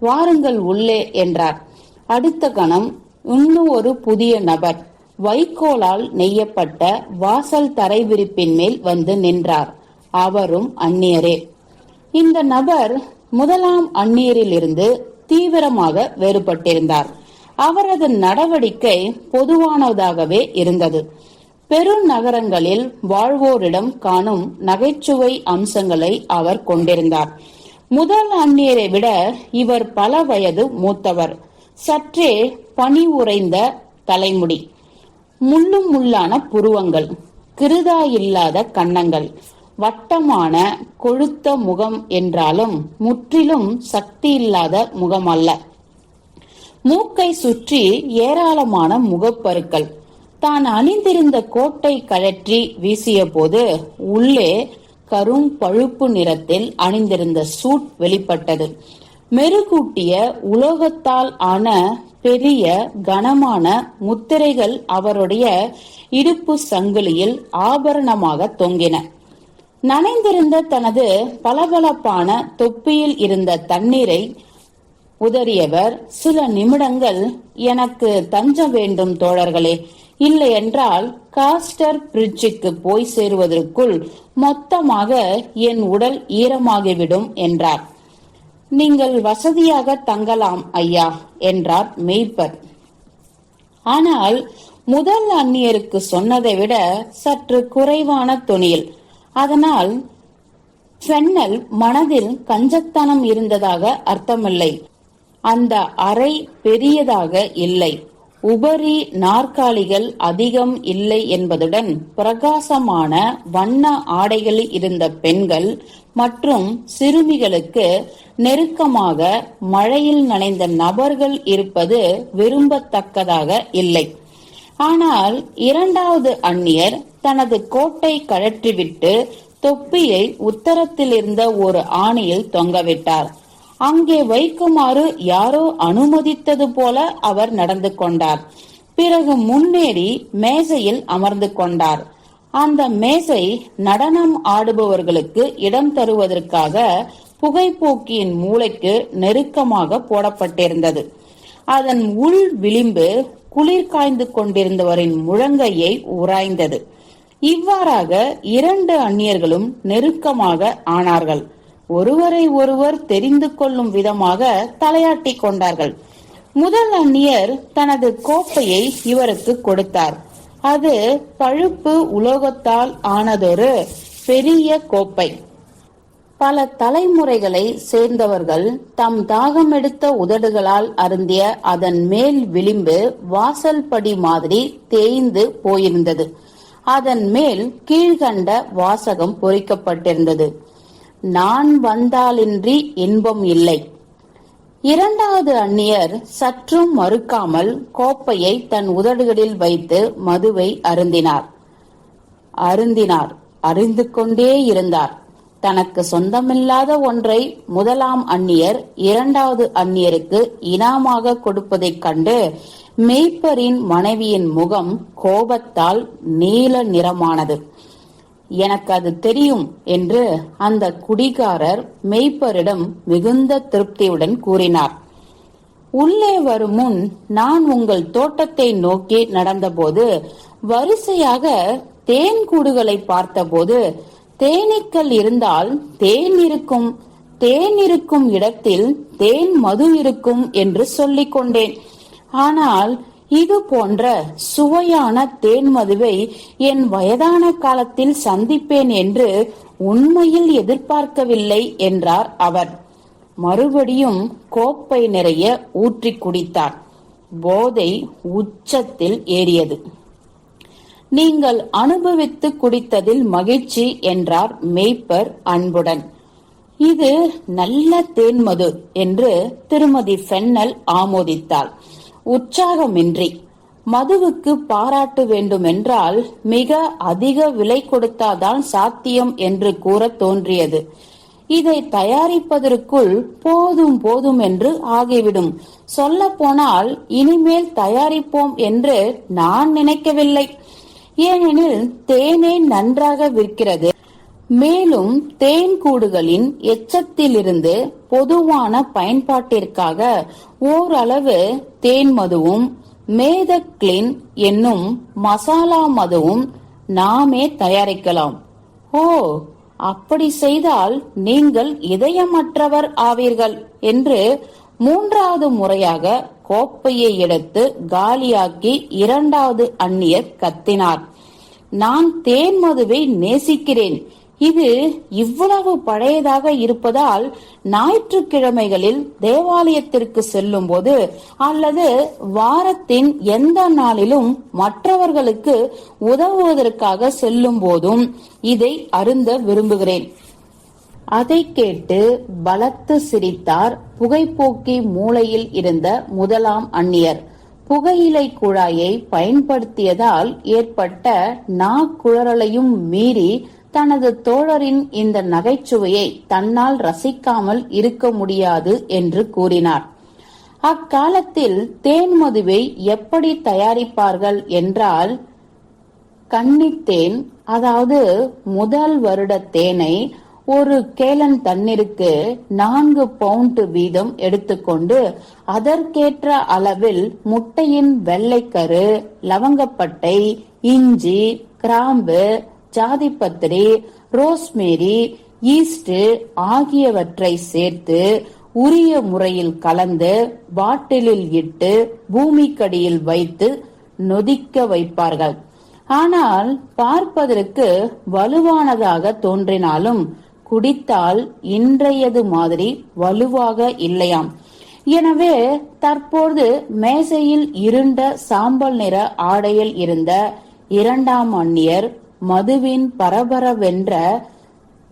வாருங்கள் உள்ளே என்றார். அடுத்த கணம் இன்னும் ஒரு புதிய நபர் வைக்கோலால் நெய்யப்பட்ட வாசல் தரை விரிப்பின் மேல் வந்து நின்றார். அவரும் அந்நியரே. இந்த நபர் முதலாம் அந்நியரிலிருந்து தீவிரமாக வேறுபட்டிருந்தார். அவரது நடவடிக்கை பொதுவானதாகவே இருந்தது. பெருநகரங்களில் வாழ்வோரிடம் காணும் நகைச்சுவை அம்சங்களை அவர் கொண்டிருந்தார். முதல் அந்நியரை விட இவர் பல வயது மூத்தவர். சற்றே பனி உறைந்த தலைமுடி, முள்ளும் முள்ளான புருவங்கள், கிருதா இல்லாத கன்னங்கள், வட்டமான கொழுத்த முகம் என்றாலும் முற்றிலும் சக்தி இல்லாத முகம் அல்ல. மூக்கை சுற்றி ஏராளமான முகப்பருக்கள். தான் அணிந்திருந்த கோட்டை கழற்றி வீசிய போது உள்ளே கரும் பழுப்பு நிறத்தில் அணிந்திருந்த சூட் வெளிப்பட்டது. மெருகூட்டிய உலோகத்தால் ஆன பெரிய கனமான முத்திரைகள் அவருடைய இடுப்பு சங்கிலியில் ஆபரணமாக தொங்கின. நனைந்திருந்த தனது பளபளப்பான தொப்பியில் இருந்த தண்ணீரை உதறியவர் சில நிமிடங்கள், எனக்கு தஞ்சம் வேண்டும் தோழர்களே, இல்லை என்றால் காஸ்டர் பிரிட்ஜுக்கு போய் சேருவதற்குள் மொத்தமாக என் உடல் ஈரமாகிவிடும் என்றார். நீங்கள் வசதியாக தங்கலாம் ஐயா என்றார் மெய்ப்பர். ஆனால் முதல் அந்நியருக்கு சொன்னதை விட சற்று குறைவான தொனியில். அதனால் ஃபென்னல் மனதில் கஞ்சத்தனம் இருந்ததாக அர்த்தமில்லை. அந்த அறை பெரியதாக இல்லை, உபரி நாற்காலிகள் அதிகம் இல்லை என்பதுடன் பிரகாசமான வண்ண ஆடைகளில் இருந்த பெண்கள் மற்றும் சிறுமிகளுக்கு நெருக்கமாக மழையில் நனைந்த நபர்கள் இருப்பது விரும்பத்தக்கதாக இல்லை. ஆனால் இரண்டாவது அந்நியர் தனது கோட்டை கழற்றிவிட்டு தொப்பியை உத்தரத்தில் இருந்த ஒரு ஆணியில் தொங்கவிட்டார். அங்கே வைக்குமாறு யாரோ அனுமதித்தது போல அவர் நடந்து கொண்டார். பிறகு முன்னேறி மேசையில் அமர்ந்து கொண்டார். அந்த மேசை நடனம் ஆடுபவர்களுக்கு இடம் தருவதற்காக புகைப்போக்கியின் மூளைக்கு நெருக்கமாக போடப்பட்டிருந்தது. அதன் உள் விளிம்பு குளிர் காய்ந்து கொண்டிருந்தவரின் முழங்கையை உராய்ந்தது. இவ்வாறாக இரண்டு அந்நியர்களும் நெருக்கமாக ஆனார்கள். ஒருவரை ஒருவர் தெரிந்து கொள்ளும் விதமாக தலையாட்டி கொண்டார்கள். முதல் அந்நியர் தனது கோப்பையை இவருக்கு கொடுத்தார். அது பழுப்பு உலோகத்தால் ஆனதொரு பெரிய கோப்பை. பல தலைமுறைகளை சேர்ந்தவர்கள் தம் தாகமெடுத்த உதடுகளால் அருந்திய அதன் மேல் விளிம்பு வாசல் படி மாதிரி தேய்ந்து போயிருந்தது. அதன் மேல் கீழ்கண்ட வாசகம் பொறிக்கப்பட்டிருந்தது: நான் வந்தாலின்றி இன்பம் இல்லை. இரண்டாவது அந்நியர் சற்றும் மறுக்காமல் கோப்பையை தன் உதடுகளில் வைத்து மதுவை அருந்தினார். அறிந்து கொண்டே இருந்தார். தனக்கு சொந்தமில்லாத ஒன்றை முதலாம் அந்நியர் இரண்டாவது அந்நியருக்கு இனாமாக கொடுப்பதைக் கண்டு மேய்ப்பரின் மனைவியின் முகம் கோபத்தால் நீல நிறமானது. எனக்கு அது தெரியும் என்று அந்த குடிகாரர் மேய்ப்பரிடம் மிகுந்த திருப்தியுடன் கூறினார். உள்ளே வரும் முன் நான் உங்கள் தோட்டத்தை நோக்கி நடந்தபோது வரிசையாக தேன் கூடுகளை பார்த்தபோது, தேனீக்கள் இருந்தால் தேன் இருக்கும் இடத்தில் தேன் மது இருக்கும் என்று சொல்லிக் கொண்டேன். ஆனால் இது போன்ற சுவையான தேன் மதுவை என் வயதான காலத்தில் சந்திப்பேன் என்று உண்மையில் எதிர்பார்க்கவில்லை என்றார் அவர். மறுபடியும் கோப்பை நிறைய ஊற்றி குடித்தார். போதை உச்சத்தில் ஏறியது. நீங்கள் அனுபவித்து குடித்ததில் மகிழ்ச்சி என்றார் மேய்ப்பர் அன்புடன். இது நல்ல தேன்மது என்று திருமதி ஃபென்னல் ஆமோதித்தாள் உற்சாகமின்றி. மதுவுக்கு பாராட்டு வேண்டுமென்றால் மிக அதிக விலை கொடுத்தாதான் சாத்தியம் என்று கூற தோன்றியது. இதை தயாரிப்பதற்குள் போதும் போதும் என்று ஆகிவிடும். சொல்ல போனால் இனிமேல் தயாரிப்போம் என்று நான் நினைக்கவில்லை. ஏனெனில் தேனே நன்றாக விற்கிறது. மேலும் தேன் கூடுகளின் எச்சத்திலிருந்து பொதுவான பயன்பாட்டிற்காக ஓரளவு தேன் மதுவும் மேதக்ளின் என்னும் மசாலா மதுவும் நாமே தயாரிக்கலாம். ஓ, அப்படி செய்தால் நீங்கள் இதயமற்றவர் ஆவீர்கள் என்று மூன்றாவது முறையாக கோப்பையை எடுத்து காலியாக்கி இரண்டாவது அந்நியர் கத்தினார். நான் தேன் மதுவை நேசிக்கிறேன். இது இவ்வளவு பழையதாக இருப்பதால் ஞாயிற்றுக்கிழமைகளில் தேவாலயத்திற்கு செல்லும் போது அல்லது வாரத்தின் எந்த நாளிலும் மற்றவர்களுக்கு உதவுவதற்காக செல்லும் போதும் இதை அருந்த விரும்புகிறேன். அதை கேட்டு பலத்து சிரித்தார் புகைப்போக்கி மூலையில் இருந்த முதலாம் அந்நியர். புகையிலை குழாயை பயன்படுத்தியதால் ஏற்பட்ட நாக்குழறலையும் மீறி தனது தோழரின் இந்த நகைச்சுவையை தன்னால் ரசிக்காமல் இருக்க முடியாது என்று கூறினார். அக்காலத்தில் தேன் மதுவை எப்படி தயாரிப்பார்கள் என்றால், கன்னித்தேன், அதாவது முதல் வருட தேனை ஒரு கேலன் தண்ணீருக்கு 4 பவுண்ட் வீதம் எடுத்துக்கொண்டு அதற்கேற்ற அளவில் முட்டையின் வெள்ளைக்கரு, லவங்கப்பட்டை, இஞ்சி, கிராம்பு, ஜாதிப்பத்திரி, ரோஸ்மேரி, ஈஸ்ட் ஆகியவற்றை சேர்த்து உரிய முறையில் கலந்து பாட்டிலில் இட்டு பூமிக்கடியில் வைத்து நொதிக்க வைப்பார்கள். ஆனால் பார்ப்பதற்கு வலுவானதாக தோன்றினாலும் குடித்தால் இன்றையது மாதிரி வலுவாக இல்லையாம். எனவே தற்போது மேசையில் இருண்ட சாம்பல் நிற ஆடையில் இருந்த இரண்டாம் அந்நியர் மதுவின் பரபரவென்ற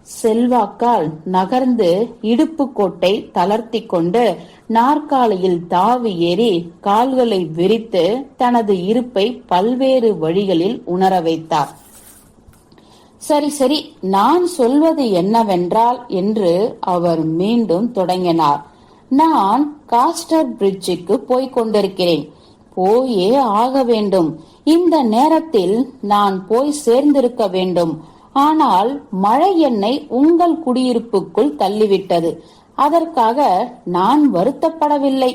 செல்வாக்கால் நகர்ந்து இடுப்பு கோட்டை தளர்த்தி கொண்டு நாற்காலியில் தாவி ஏறி கால்களை விரித்து தனது இருப்பை பல்வேறு வழிகளில் உணர வைத்தார். சரி சரி, நான் சொல்வது என்னவென்றால் என்று அவர் மீண்டும் தொடங்கினார். நான் காஸ்டர் பிரிட்ஜுக்கு போய்க் கொண்டிருக்கிறேன். போயே ஆக வேண்டும். இந்த நேரத்தில் நான் போய் சேர்ந்திருக்க வேண்டும். ஆனால் மழை என்னை உங்கள் குடியிருப்புக்குள் தள்ளிவிட்டது. அதற்காக நான் வருத்தப்படவில்லை.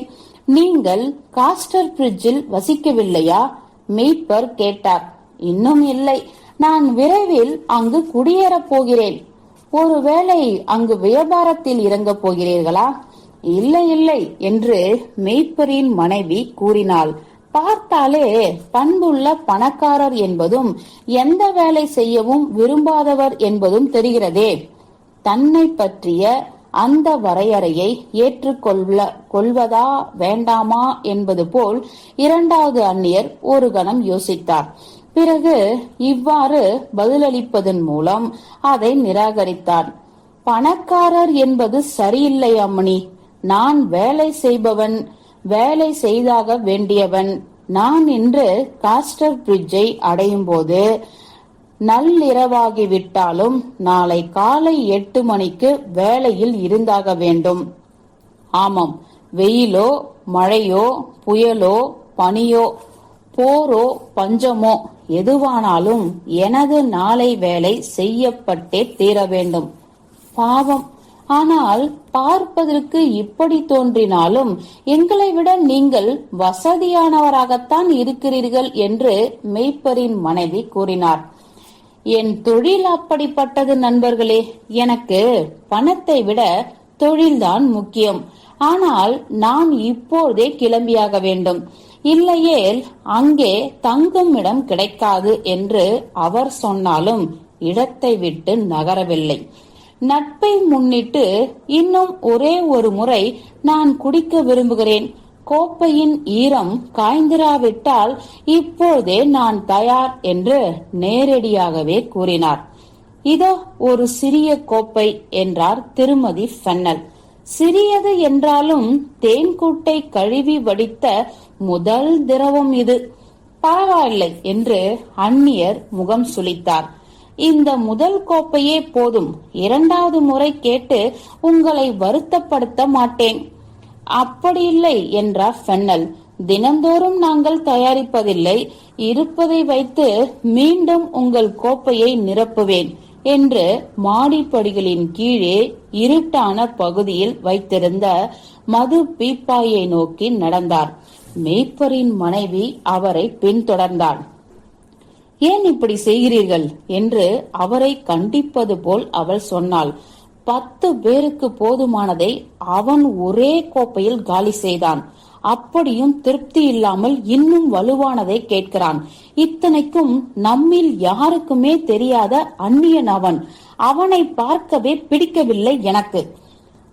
நீங்கள் காஸ்டர் பிரிட்ஜில் வசிக்கவில்லையா? மேய்ப்பர் கேட்டார். இன்னும் இல்லை. நான் விரைவில் அங்கு குடியேறப் போகிறேன். ஒருவேளை அங்கு வியாபாரத்தில் இறங்கப் போகிறீர்களா? இல்லை இல்லை என்று மேய்ப்பரின் மனைவி கூறினாள். பார்த்தாலே பண்புள்ள பணக்காரர் என்பதும் எந்த வேலை செய்யவும் விரும்பாதவர் என்பதும் தெரிகிறதே. தன்னை பற்றிய அந்த வரையறையை ஏற்றுக்கொள்வதா வேண்டாமா என்பது போல் இரண்டாவது அந்நியர் ஒரு கணம் யோசித்தார். பிறகு இவ்வாறு பதிலளிப்பதன் மூலம் அதை நிராகரித்தார். பணக்காரர் என்பது சரியில்லை அம்மணி. நான் வேலை செய்பவன், வேலை செய்தாக வேண்டியவன். நான் இன்று காஸ்டர் பிரிட்ஜை அடையும் போது நள்ளிரவாகிவிட்டாலும் நாளை காலை 8 மணிக்கு வேலையில் இருந்தாக வேண்டும். ஆமாம், வெயிலோ மழையோ புயலோ பனியோ போரோ பஞ்சமோ எதுவானாலும் எனது நாளை வேலை செய்யப்பட்டே தீர வேண்டும். பாவம், ஆனால் பார்ப்பதற்கு இப்படி தோன்றினாலும் எங்களை விட நீங்கள் வசதியானவராகத்தான் இருக்கிறீர்கள் என்று மேய்ப்பரின் மனைவி கூறினார். என் தொழில் அப்படிப்பட்டது நண்பர்களே. எனக்கு பணத்தை விட தொழில்தான் முக்கியம். ஆனால் நான் இப்போதே கிளம்பியாக வேண்டும். இல்லையேல் அங்கே தங்கும் இடம் கிடைக்காது என்று அவர் சொன்னாலும் இடத்தை விட்டு நகரவில்லை. நட்பை முன்னிட்டு இன்னும் ஒரே ஒரு முறை நான் குடிக்க விரும்புகிறேன். கோப்பையின் ஈரம் காய்ந்திராவிட்டால் இப்போதே நான் தயார் என்று நேரடியாகவே கூறினார். இதோ ஒரு சிறிய கோப்பை என்றார் திருமதி ஃபென்னல். சிறியது என்றாலும் தேன்கூட்டை கழுவி வடித்த முதல் திரவம் இது. பரவாயில்லை என்று அந்நியர் முகம் சுளித்தார். இந்த முதல் கோப்பையே போதும். 2வது முறை கேட்டு உங்களை வருத்தப்படுத்த மாட்டேன். அப்படியில்லை என்றார் ஃபென்னல். தினந்தோறும் நாங்கள் தயாரிப்பதில்லை. இருப்பதை வைத்து மீண்டும் உங்கள் கோப்பையை நிரப்புவேன் என்று மாடிப்படிகளின் கீழே இருட்டான பகுதியில் வைத்திருந்த மது பீப்பாயை நோக்கி நடந்தார். மேய்ப்பரின் மனைவி அவரை பின்தொடர்ந்தாள். ஏன் இப்படி செய்கிறீர்கள் என்று அவரை கண்டிப்பது போல் அவள் சொன்னாள். 10 பேருக்கு போதுமானதை அவன் ஒரே கோப்பையில் காலி செய்தான். அப்படியும் திருப்தி இல்லாமல் இன்னும் வலுவானதை கேட்கிறான். இத்தனைக்கும் நம்மில் யாருக்குமே தெரியாத அந்நியன் அவன். அவனை பார்க்கவே பிடிக்கவில்லை எனக்கு.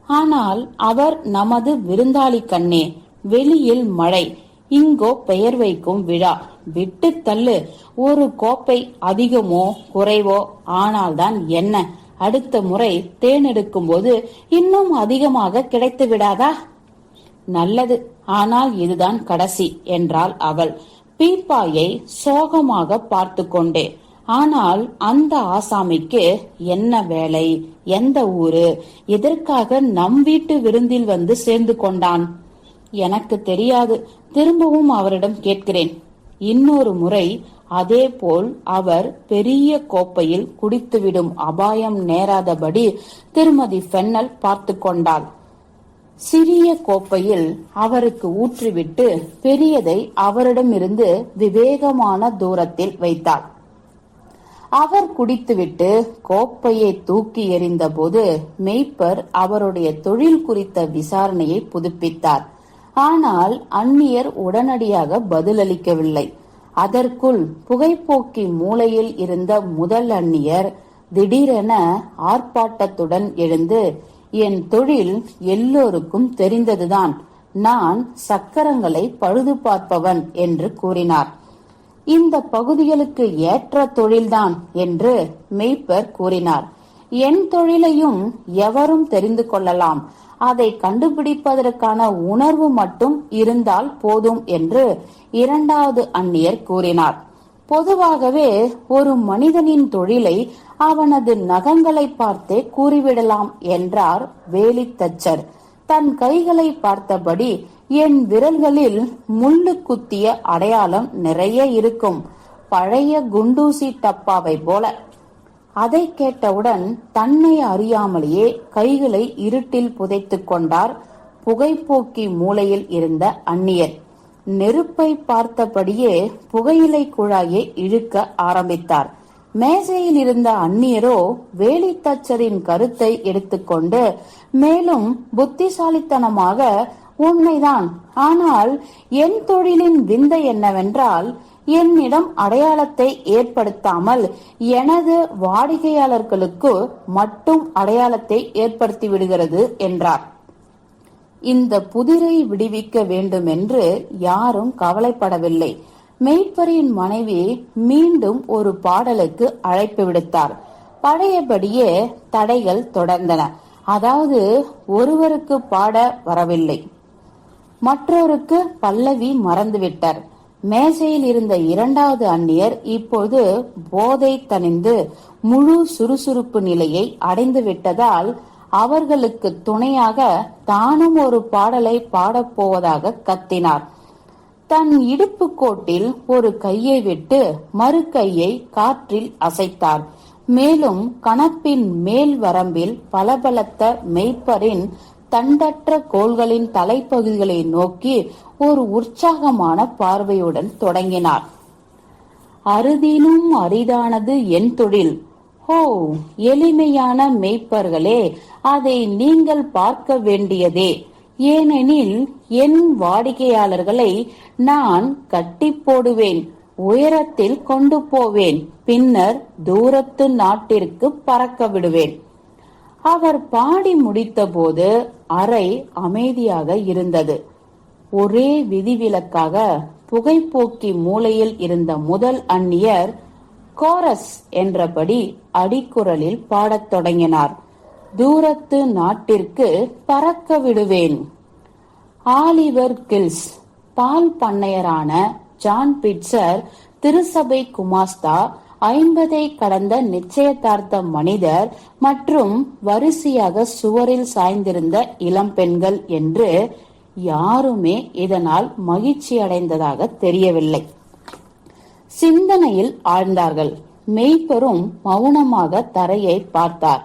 ஆனால் அவர் நமது விருந்தாளி கண்ணே. வெளியில் மழை, இங்கோ பெயர் வைக்கும் விழா. விட்டு தள்ளு. ஒரு கோப்பை அதிகமோ குறைவோ ஆனால்தான் என்ன? அடுத்த முறை தேனெடுக்கும் போது இன்னும் அதிகமாக கிடைத்து விடாதா? நல்லது, ஆனால் இதுதான் கடைசி என்றாள் அவள் பீப்பாயை சோகமாக பார்த்து கொண்டே. ஆனால் அந்த ஆசாமிக்கு என்ன வேலை, எந்த ஊரு, எதற்காக நம் வீட்டு விருந்தில் வந்து சேர்ந்து கொண்டான்? எனக்கு தெரியாது. திரும்பவும் அவரிடம் கேட்கிறேன். இன்னொரு முறை அதே போல் அவர் பெரிய கோப்பையில் குடித்துவிடும் அபாயம் நேராதபடி திருமதி ஃபென்னல் பார்த்து கொண்டாள். சிறிய கோப்பையில் அவருக்கு ஊற்றிவிட்டு பெரியதை அவரிடமிருந்து விவேகமான தூரத்தில் வைத்தாள். அவர் குடித்துவிட்டு கோப்பையை தூக்கி எறிந்த போது மேய்ப்பர் அவருடைய தொழில் குறித்த விசாரணையை புதுப்பித்தார். ஆனால் அந்நியர் உடனடியாக பதிலளிக்கவில்லை. அதற்குள் புகைப்போக்கி மூலையில் இருந்த முதல் அந்நியர் திடீரென ஆர்ப்பாட்டத்துடன் எழுந்து, என் தொழில் எல்லோருக்கும் தெரிந்ததுதான். நான் சக்கரங்களை பழுது பார்ப்பவன் என்று கூறினார். இந்த பகுதிகளுக்கு ஏற்ற தொழில்தான் என்று மேய்ப்பர் கூறினார். என் தொழிலையும் எவரும் தெரிந்து கொள்ளலாம். அதை கண்டுபிடிப்பதற்கான உணர்வு மட்டும் இருந்தால் போதும் என்று 2வது அந்நியர் கூறினார். பொதுவாகவே ஒரு மனிதனின் தொழிலை அவனது நகங்களை பார்த்தே கூறிவிடலாம் என்றார் வேலித்தச்சர். தன் கைகளை பார்த்தபடி, என் விரல்களில் முள்ளு குத்திய அடையாளம் நிறைய இருக்கும், பழைய குண்டூசி டப்பாவை போல. அதை கேட்டவுடன் தன்னை அறியாமலேயே கைகளை இருட்டில் புதைத்துக் கொண்டார் புகைப்போக்கி மூலையில் இருந்த அந்நியர். நெருப்பை பார்த்தபடியே புகையிலை குழாயை இழுக்க ஆரம்பித்தார். மேசையில் இருந்த அந்நியரோ வேலித்தச்சரின் கருத்தை எடுத்துக்கொண்டு மேலும் புத்திசாலித்தனமாக, உண்மைதான், ஆனால் என் தொழிலின் விந்தை என்னவென்றால், என்னிடம் அடையாளத்தை ஏற்படுத்தாமல் எனது வாடிக்கையாளர்களுக்கு மட்டும் அடையாளத்தை ஏற்படுத்தி விடுகிறது என்றார். இந்த புதிரை விடுவிக்க வேண்டும் என்று யாரும் கவலைப்படவில்லை. மேய்ப்பரின் மனைவி மீண்டும் ஒரு பாடலுக்கு அழைப்பு விடுத்தார். பழையபடியே தடைகள் தொடர்ந்தன. அதாவது, ஒருவருக்கு பாட வரவில்லை, மற்றொருக்கு பல்லவி மறந்துவிட்டார். மேசையில் இருந்த இரண்டாவது அந்நியர் இப்போது போதை தணிந்து முழு சுறுசுறுப்பு நிலையை அடைந்து விட்டதால் அவர்களுக்கு துணையாக தானும் ஒரு பாடலை பாடப்போவதாக கத்தினார். தன் இடுப்பு கோட்டில் ஒரு கையை விட்டு மறு கையை காற்றில் அசைத்தார். மேலும் கணப்பின் மேல் வரம்பில் பலபலத்த மெய்ப்பரின் தண்டற்ற கோள்களின் தலைப்பகுதிகளை நோக்கி ஒரு உற்சாகமான பார்வையுடன் தொடங்கினார். அரிதினும் அரிதானது என் தொழில். ஓ, எளிமையான மெய்ப்பர்களே, அதை நீங்கள் பார்க்க வேண்டியதே. ஏனெனில் என் வாடிக்கையாளர்களை நான் கட்டி போடுவேன், உயரத்தில் கொண்டு போவேன், பின்னர் தூரத்து நாட்டிற்கு பறக்க விடுவேன். அவர் பாடி முடித்தபோது அறை அமைதியாக இருந்தது. ஒரே விதிவிலக்காக புகைப்போக்கி மூலையில் இருந்த முதல் அந்நியர் கோரஸ் என்றபடி அடிக்குரலில் பாடத் தொடங்கினார். தூரத்து நாட்டிற்கு பறக்க விடுவேன். ஆலிவர் கில்ஸ், பால் பண்ணையரான ஜான் பிட்சர், திருசபை குமாஸ்தா, 50 கடந்த நிச்சயதார்த்த மனிதர் மற்றும் வரிசையாக சுவரில் சாய்ந்திருந்த இளம்பெண்கள் என்று யாருமே இதனால் மகிழ்ச்சி அடைந்ததாக தெரியவில்லை. சிந்தனையில் ஆழ்ந்தார்கள். மெய்ப்பரும் மௌனமாக தரையை பார்த்தார்.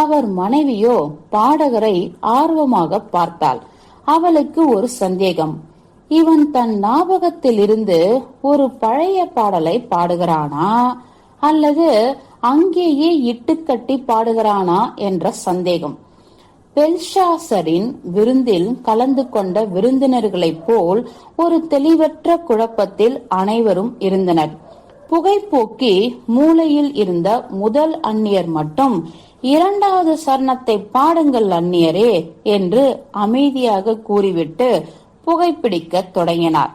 அவர் மனைவியோ பாடகரை ஆர்வமாக பார்த்தாள். அவளுக்கு ஒரு சந்தேகம். இவன் தன் ஞாபகத்தில் இருந்து ஒரு பழைய பாடலை பாடுகிறானா அல்லது அங்கேயே இட்டுக்கட்டி பாடுகிறானா என்ற சந்தேகம். பெல்ஷாசரின் விருந்தில் கலந்து கொண்ட விருந்தினர்களைப் போல் ஒரு தெளிவற்ற குழப்பத்தில் அனைவரும் இருந்தனர். புகைப்போக்கி மூலையில் இருந்த முதல் அந்நியர் மட்டும், இரண்டாவது சரணத்தை பாடுங்கள் அந்நியரே என்று அமைதியாக கூறிவிட்டு புகைப்பிடிக்க தொடங்கினார்.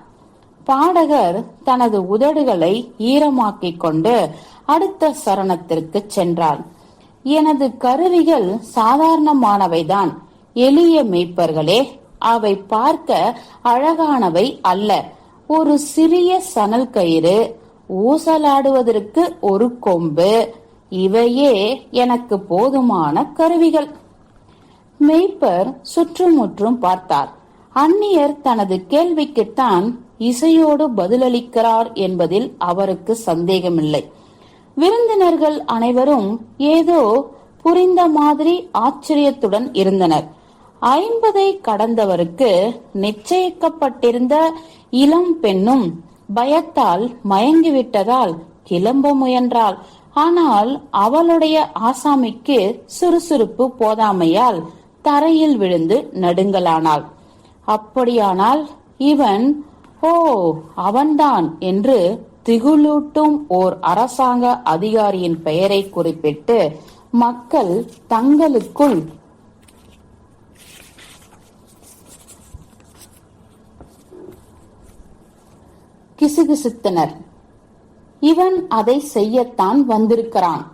பாடகர் தனது உதடுகளை ஈரமாக்கிக் கொண்டு அடுத்த சரணத்திற்கு சென்றார். எனது கருவிகள் சாதாரணமானவைதான் எளிய மெய்ப்பர்களே, அவை பார்க்க அழகானவை அல்ல. ஒரு சிறிய சணல் கயிறு, ஊசலாடுவதற்கு ஒரு கொம்பு, இவையே எனக்கு போதுமான கருவிகள். மெய்ப்பர் சுற்றுமுற்றும் பார்த்தார். அந்நியர் தனது கேள்விக்குத்தான் இசையோடு பதிலளிக்கிறார் என்பதில் அவருக்கு சந்தேகமில்லை. விருந்தினர்கள் அனைவரும் ஏதோ புரிந்த மாதிரி ஆச்சரியத்துடன் இருந்தனர். 50 கடந்தவருக்கு நிச்சயிக்கப்பட்டிருந்த இளம் பெண்ணும் பயத்தால் மயங்கிவிட்டதால் கிளம்ப முயன்றாள். ஆனால் அவளுடைய ஆசாமிக்கு சுறுசுறுப்பு போதாமையால் தரையில் விழுந்து நடுங்கலானாள். அப்படியானால் இவன், ஓ அவன்தான் என்று திகுலூட்டும் ஓர் அரசாங்க அதிகாரியின் பெயரை குறிப்பிட்டு மக்கள் தங்களுக்குள் கிசுகிசுத்தனர். இவன் அதை செய்யத்தான் வந்திருக்கிறான்.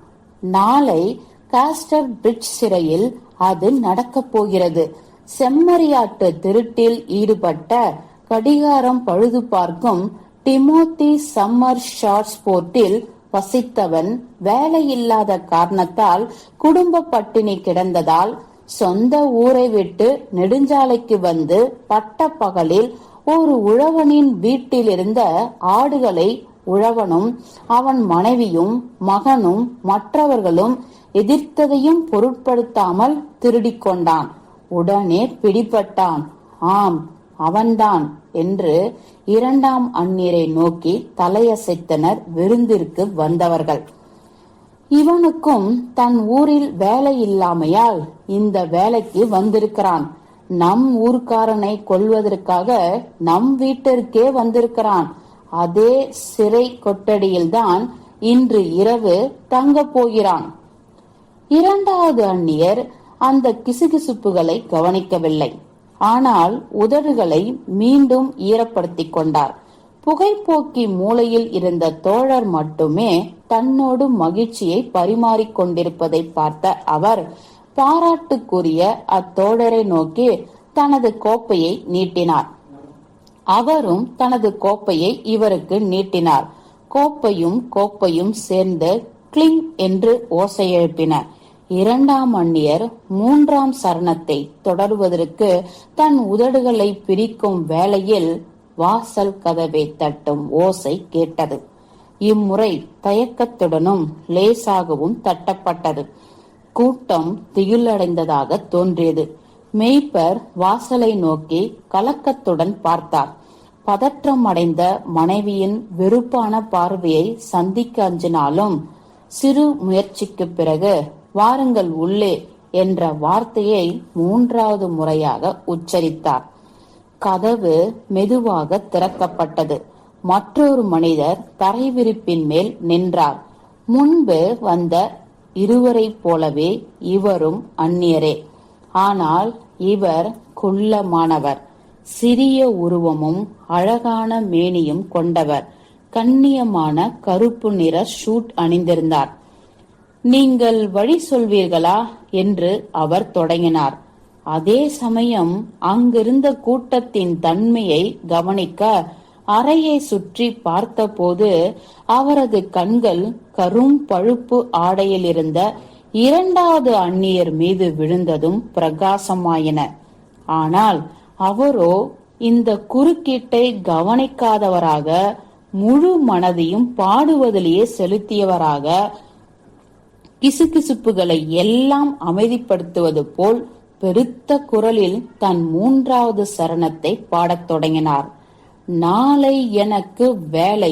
நாளை காஸ்டர் பிரிட்ஜ் சிறையில் அது நடக்கப் போகிறது. செம்மறியாட்டு திருட்டில் ஈடுபட்ட கடிகாரம் பழுது பார்க்கும் டிமோத்தி சம்மர் ஷார்ட்ஸ் போர்ட்டில் வசித்தவன் வேலையில்லாத காரணத்தால் குடும்ப பட்டினி கிடந்ததால் சொந்த ஊரை விட்டு நெடுஞ்சாலைக்கு வந்து பட்ட பகலில் ஒரு உழவனின் வீட்டிலிருந்த ஆடுகளை உழவனும் அவன் மனைவியும் மகனும் மற்றவர்களும் எதிர்த்ததையும் பொருட்படுத்தாமல் திருடிக் கொண்டான். உடனே பிடிபட்டான். ஆம், அவன்தான் என்று இரண்டாம் அந்நியரை நோக்கி தலையசைத்தனர் விருந்திற்கு வந்தவர்கள். இவனுக்கும் தன் ஊரில் வேலை இல்லாமையால் இந்த வேலைக்கு வந்திருக்கிறான். நம் ஊர்க்காரனை கொல்வதற்காக நம் வீட்டிற்கே வந்திருக்கிறான். அதே சிறை கொட்டடியில்தான் இன்று இரவு தங்க போகிறான். இரண்டாவது அந்நியர் அந்த கிசுகிசுப்புகளை கவனிக்கவில்லை. ஆனால் உதடுகளை மீண்டும் ஈரப்படுத்திக் கொண்டார். புகைப்போக்கி மூலையில் இருந்த தோழர் மட்டுமே தன்னோடு மகிழ்ச்சியை பரிமாறிக் கொண்டிருப்பதை பார்த்த அவர் பாராட்டுக்குரிய அத்தோழரை நோக்கி தனது கோப்பையை நீட்டினார். அவரும் தனது கோப்பையை இவருக்கு நீட்டினார். கோப்பையும் சேர்ந்து கிளிங் என்று ஓசை எழுப்பின. இரண்டாம் அந்நியர் மூன்றாம் சரணத்தை தொடர்வதற்கு தன் உதடுகளை பிரிக்கும் வேளையில் வாசல் கதவை தட்டும் ஓசை கேட்டது. இம்முறை தயக்கத்துடனும் லேசாகவும் தட்டப்பட்டது. கூட்டம் திகிலடைந்ததாக தோன்றியது. மேய்ப்பர் வாசலை நோக்கி கலக்கத்துடன் பார்த்தார். பதற்றம் அடைந்த மனைவியின் வெறுப்பான பார்வையை சந்திக்க அஞ்சினாலும் சிறு முயற்சிக்கு பிறகு வாருங்கள் உள்ளே என்ற வார்த்தையை மூன்றாவது முறையாக உச்சரித்தார். கதவு மெதுவாக திறக்கப்பட்டது. மற்றொரு மனிதர் தரைவிரிப்பின் மேல் நின்றார். முன்பு வந்த இருவரை போலவே இவரும் அந்நியரே. ஆனால் இவர் குள்ளமானவர். சிறிய உருவமும் அழகான மேனியும் கொண்டவர். கண்ணியமான கருப்பு நிற ஷூட் அணிந்திருந்தார். நீங்கள் வழி சொல்வீர்களா என்று அவர் தொடங்கினார். அதே சமயம் அங்கிருந்த கூட்டத்தின் தன்மையை கவனிக்க அறையை சுற்றி பார்த்தபோது அவரது கண்கள் கரும் பழுப்பு ஆடையில் இருந்த இரண்டாவது அந்நியர் மீது விழுந்ததும் பிரகாசமாயின. ஆனால் அவரோ இந்த குறுக்கீட்டை கவனிக்காதவராக, முழு மனதையும் பாடுவதிலேயே செலுத்தியவராக, கிசுகிசுப்புகளை எல்லாம் அமைதிப்படுத்துவது போல் பெருத்த குரலில் தன் மூன்றாவது சரணத்தை பாடத் தொடங்கினார். நாளை எனக்கு வேலை,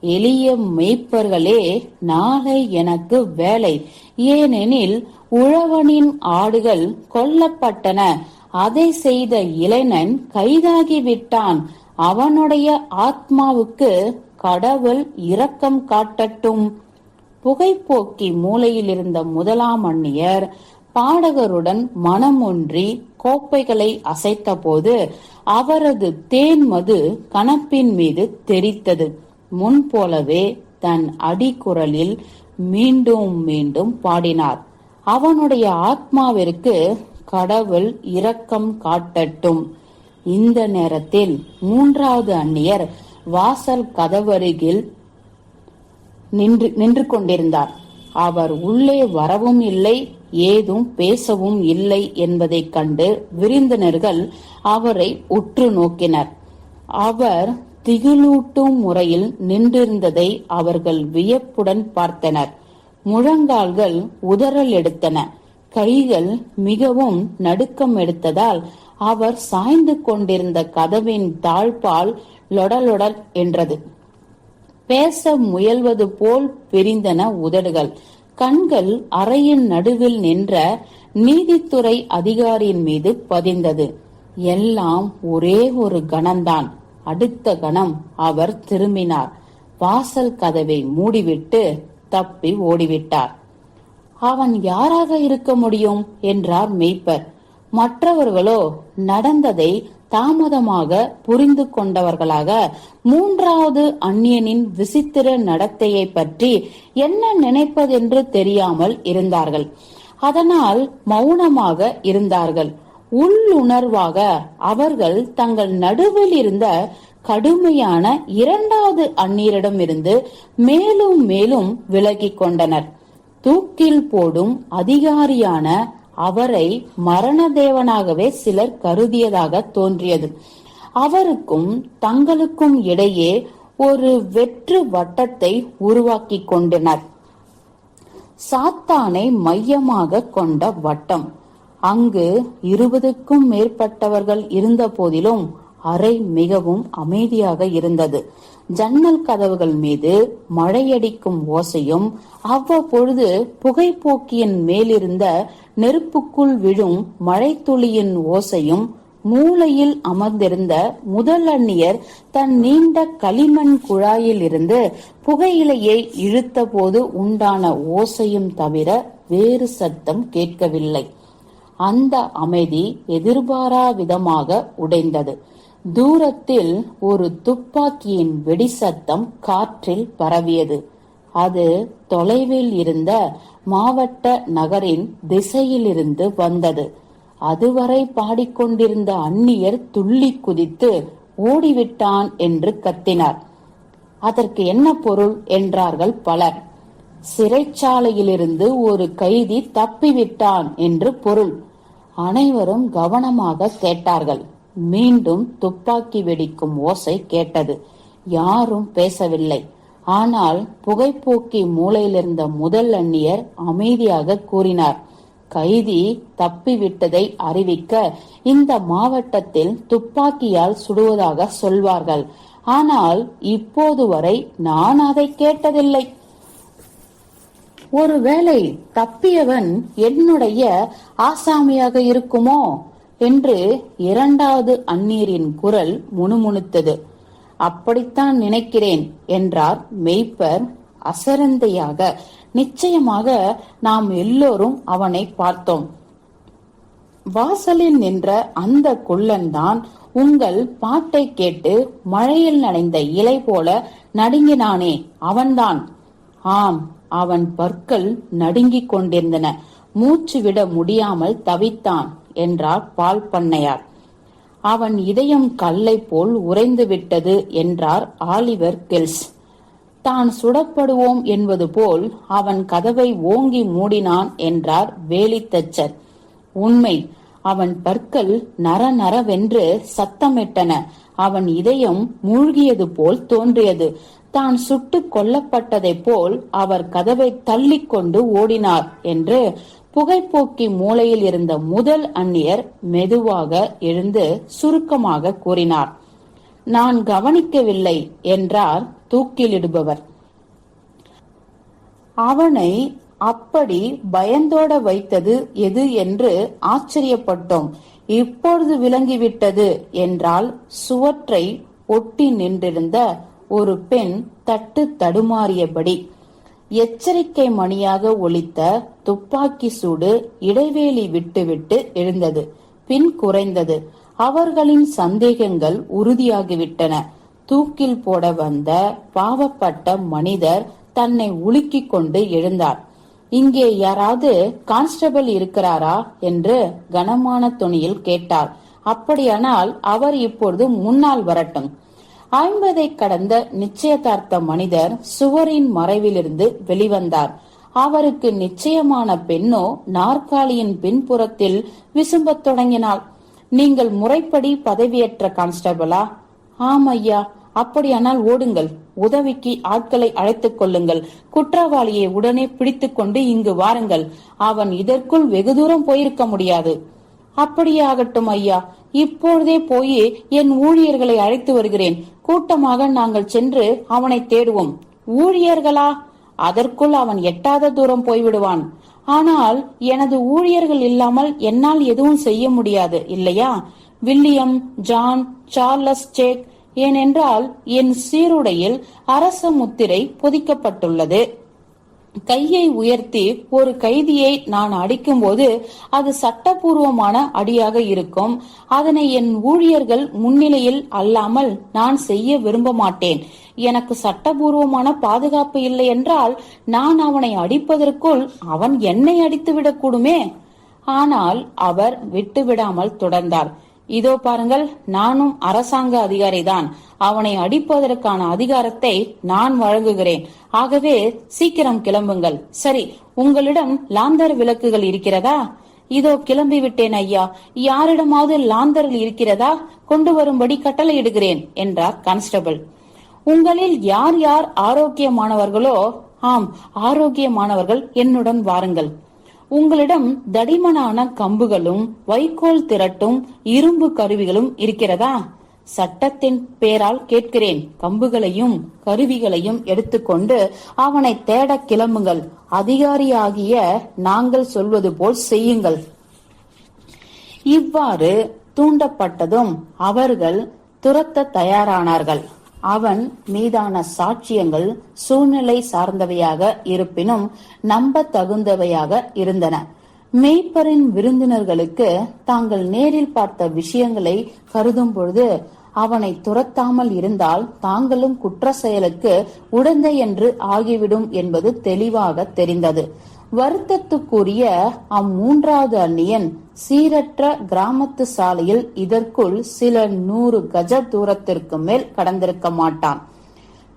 எளிய மேய்ப்பர்களே, நாளை எனக்கு வேலை. ஏனெனில் உழவனின் ஆடுகள் கொல்லப்பட்டன. அதை செய்த இளைஞன் கைதாகிவிட்டான். அவனுடைய ஆத்மாவுக்கு கடவுள் இரக்கம் காட்டட்டும். புகைப்போக்கி மூலையில் இருந்த முதலாம் அந்நியர் பாடகருடன் மனம் ஒன்றி கோப்பைகளை அசைத்த போது அவரது தேன்மது கணப்பின் மீது தெரித்தது. முன்போலவே தன் அடிக்குரலில் மீண்டும் மீண்டும் பாடினார். அவனுடைய ஆத்மாவிற்கு கடவுள் இரக்கம் காட்டட்டும். இந்த நேரத்தில் மூன்றாவது அந்நியர் வாசல் கதவருகில் நின்று கொண்டிருந்தார். அவர் உள்ளே வரவும் இல்லை, ஏதும் பேசவும் இல்லை என்பதைக் கண்டு விருந்தினர்கள் அவரை உற்று நோக்கினர். அவர் திகிலூட்டும் முறையில் நின்றிருந்ததை அவர்கள் வியப்புடன் பார்த்தனர். முழங்கால்கள் உதறல் எடுத்தன. கைகள் மிகவும் நடுக்கம் எடுத்ததால் அவர் சாய்ந்து கொண்டிருந்த கதவின் தாழ்பால் லொடலொடல் என்றது. பேச முயல்வது போல் பிரிந்தன உதடுகள். கண்கள் அறையின் நடுவில் நின்ற நீதித்துறை அதிகாரியின் மீது பதிந்தது. எல்லாம் ஒரே ஒரு கணம்தான். அடுத்த கணம் அவர் திரும்பினார். வாசல் கதவை மூடிவிட்டு தப்பி ஓடிவிட்டார். அவன் யாராக இருக்க முடியும் என்றார் மேய்ப்பர். மற்றவர்களோ நடந்ததை தாமதமாக புரிந்து கொண்டவர்களாக மூன்றாவது அந்நியனின் விசித்திர நடத்தையை பற்றி என்ன நினைப்பதென்று தெரியாமல் இருந்தார்கள். அதனால் மௌனமாக இருந்தார்கள். உள்ளுணர்வாக அவர்கள் தங்கள் நடுவில் இருந்த கடுமையான இரண்டாவது அந்நியரிடமிருந்து மேலும் மேலும் விலகிக் கொண்டனர். தூக்கில் போடும் அதிகாரியான அவரை மரண தேவனாகவே சிலர் கருதியதாக தோன்றியது. அவருக்கும் தங்களுக்கும் இடையே ஒரு வெற்று வட்டத்தை உருவாக்கி கொண்டனர். சாத்தானை மையமாக கொண்ட வட்டம். அங்கு 20க்கும் மேற்பட்டவர்கள் இருந்த போதிலும் அறை மிகவும் அமைதியாக இருந்தது. ஜன்னல் கதவுகள் மீது மழையடிக்கும் ஓசையும் அவ்வப்பொழுது புகைப்போக்கியின் மேலிருந்த நெருப்புக்குள் விழும் மழை துளியின் ஓசையும், மூலையில் அமர்ந்திருந்த முதல் அந்நியர் தன் நீண்ட களிமண் குழாயில் இருந்து புகையிலையை இழுத்த போது உண்டான ஓசையும் தவிர வேறு சத்தம் கேட்கவில்லை. அந்த அமைதி எதிர்பாரா விதமாக உடைந்தது. தூரத்தில் ஒரு துப்பாக்கியின் வெடி சத்தம் காற்றில் பரவியது. அது தொலைவில் இருந்த மாவட்ட நகரின் திசையிலிருந்து வந்தது. அதுவரை பாடிக்கொண்டிருந்த அந்நியர் துள்ளி குதித்து ஓடிவிட்டான் என்று கத்தினார். அதற்கு என்ன பொருள் என்றார்கள் பலர். சிறைச்சாலையிலிருந்து ஒரு கைதி தப்பிவிட்டான் என்று பொருள். அனைவரும் கவனமாக கேட்டார்கள். மீண்டும் துப்பாக்கி வெடிக்கும் ஓசை கேட்டது. யாரும் பேசவில்லை. ஆனால் புகைப்போக்கி மூலையிலிருந்த முதல் அந்நியர் அமைதியாக கூறினார், கைதி தப்பிவிட்டதை அறிவிக்க இந்த மாவட்டத்தில் துப்பாக்கியால் சுடுவதாக சொல்வார்கள். ஆனால் இப்போது வரை நான் அதை கேட்டதில்லை. ஒருவேளை தப்பியவன் என்னுடைய ஆசாமியாக இருக்குமோ என்று இரண்டாவது அந்நியரின் குரல் முணுமுணுத்தது. அப்படித்தான் நினைக்கிறேன் என்றார் மெய்ப்பர் அசரந்தையாக. நிச்சயமாக நாம் எல்லோரும் அவனை பார்த்தோம். வாசலில் நின்ற அந்த குள்ளன்தான் உங்கள் பாட்டை கேட்டு மழையில் நனைந்த இலை போல நடுங்கினானே, அவன்தான். ஆம், அவன் பற்கள் நடுங்கிக் கொண்டிருந்தன. மூச்சு விட முடியாமல் தவித்தான் என்றார் பால் பண்ணையார். அவன் இதயம் கல்லை போல் உறைந்து விட்டது என்றார் ஆலிவர் கெல்ஸ். தான் சுடப்படுவோம் என்பது போல் அவன் கதவை ஓங்கி மூடினான் என்றார் வேலித்தச்சர். உண்மை, அவன் பற்கள் நர நரவென்று சத்தமிட்டன. அவன் இதயம் மூழ்கியது போல் தோன்றியது. தான் சுட்டு கொல்லப்பட்டதை போல் அவர் கதவை தள்ளிக்கொண்டு ஓடினார் என்று புகைப்போக்கி மூலையில் இருந்த முதல் அந்நியர் மெதுவாக எழுந்து சுருக்கமாக கூறினார். நான் கவனிக்கவில்லை என்றார் தூக்கிலிடுபவர். அவனை அப்படி பயந்தோட வைத்தது எது என்று ஆச்சரியப்பட்டோம். இப்பொழுது விளங்கிவிட்டது என்றால் சுவற்றை ஒட்டி நின்றிருந்த ஒரு பெண் தட்டு தடுமாறியபடி. எச்சரிக்கை மணியாக ஒலித்த துப்பாக்கி சூடு இடைவேளை விட்டுவிட்டு எழுந்தது. பின் குறைந்தது. அவர்களின் சந்தேகங்கள் உறுதியாகிவிட்டன. தூக்கில் போட வந்த பாவப்பட்ட மனிதர் தன்னை உலுக்கிக் கொண்டு எழுந்தார். இங்கே யாராவது கான்ஸ்டபிள் இருக்கிறாரா என்று கனமான துணியில் கேட்டார். அப்படியானால் அவர் இப்பொழுது முன்னால் வரட்டும். 50 கடந்த நிச்சயதார்த்த மனிதர் சுவரின் மறைவிலிருந்து வெளிவந்தார். அவருக்கு நிச்சயமான பெண்ணோ நாற்காலியின் பின்புறத்தில் விசும்பத் தொடங்கினாள். நீங்கள் முறைப்படி பதவியேற்ற கான்ஸ்டபிளா? ஆம் ஐயா. அப்படியானால் ஓடுங்கள், உதவிக்கு ஆட்களை அழைத்துக் கொள்ளுங்கள், குற்றவாளியை உடனே பிடித்துக் கொண்டு இங்கு வாருங்கள். அவன் இதற்குள் வெகு தூரம் போயிருக்க முடியாது. அப்படியே ஆகட்டும் ஐயா. இப்பொழுதே போய் என் ஊழியர்களை அழைத்து வருகிறேன். கூட்டமாக நாங்கள் சென்று அவனை தேடுவோம். ஊழியர்களா? அதற்குள் அவன் எட்டாத தூரம் போய்விடுவான். ஆனால் எனது ஊழியர்கள் இல்லாமல் என்னால் எதுவும் செய்ய முடியாது இல்லையா? வில்லியம், ஜான், சார்லஸ் சேக், ஏனென்றால் என் சீருடையில் அரச முத்திரை பொதிக்கப்பட்டுள்ளது. கையை உயர்த்தி ஒரு கைதியை நான் அடிக்கும் போது அது சட்டபூர்வமான அடியாக இருக்கும். அதனை என் ஊழியர்கள் முன்னிலையில் அல்லாமல் நான் செய்ய விரும்ப மாட்டேன். எனக்கு சட்டபூர்வமான பாதுகாப்பு இல்லை என்றால் நான் அவனை அடிப்பதற்குள் அவன் என்னை அடித்துவிடக் கூடுமே. ஆனால் அவர் விட்டுவிடாமல் தொடர்ந்தார். இதோ பாருங்கள், நானும் அரசாங்க அதிகாரிதான். அவனை அடிப்பதற்கான அதிகாரத்தை நான் வழங்குகிறேன். ஆகவே சீக்கிரம் கிளம்புங்கள். சரி, உங்களிடம் லாந்தர் விளக்குகள் இருக்கிறதா? இதோ கிளம்பி விட்டேன் ஐயா. யாரிடமாவது லாந்தர்கள் இருக்கிறதா? கொண்டு வரும்படி கட்டளையிடுகிறேன் என்றார் கான்ஸ்டபிள். உங்களில் யார் யார் ஆரோக்கியமானவர்களோ, ஆம், ஆரோக்கியமானவர்கள் என்னுடன் வாருங்கள். உங்களிடம் தடிமனான கம்புகளும் வைக்கோல் திரட்டும் இரும்பு கருவிகளும் இருக்கிறதா? சட்டத்தின் பேரால் கேட்கிறேன். கம்புகளையும் கருவிகளையும் எடுத்துக்கொண்டு அவனை தேட கிளம்புங்கள். அதிகாரியாகிய நாங்கள் சொல்வது போல் செய்யுங்கள். இவ்வாறு தூண்டப்பட்டதும் அவர்கள் துரத்த தயாரானார்கள். அவன் மீதான சாட்சியங்கள் சூழ்நிலை சார்ந்தவையாக இருப்பினும் நம்ப தகுந்தவையாக இருந்தன. மேய்ப்பரின் விருந்தினர்களுக்கு தாங்கள் நேரில் பார்த்த விஷயங்களை கருதும் பொழுது அவனை துரத்தாமல் இருந்தால் தாங்களும் குற்ற செயலுக்கு உடந்தை என்று ஆகிவிடும் என்பது தெளிவாக தெரிந்தது. வருத்தத்துக்குரிய அம்மூன்றாவது அந்நியன் சீரற்ற கிராமத்து சாலையில் இதற்குள் சில 100 கஜ தூரத்திற்கு மேல் கடந்திருக்க மாட்டான்.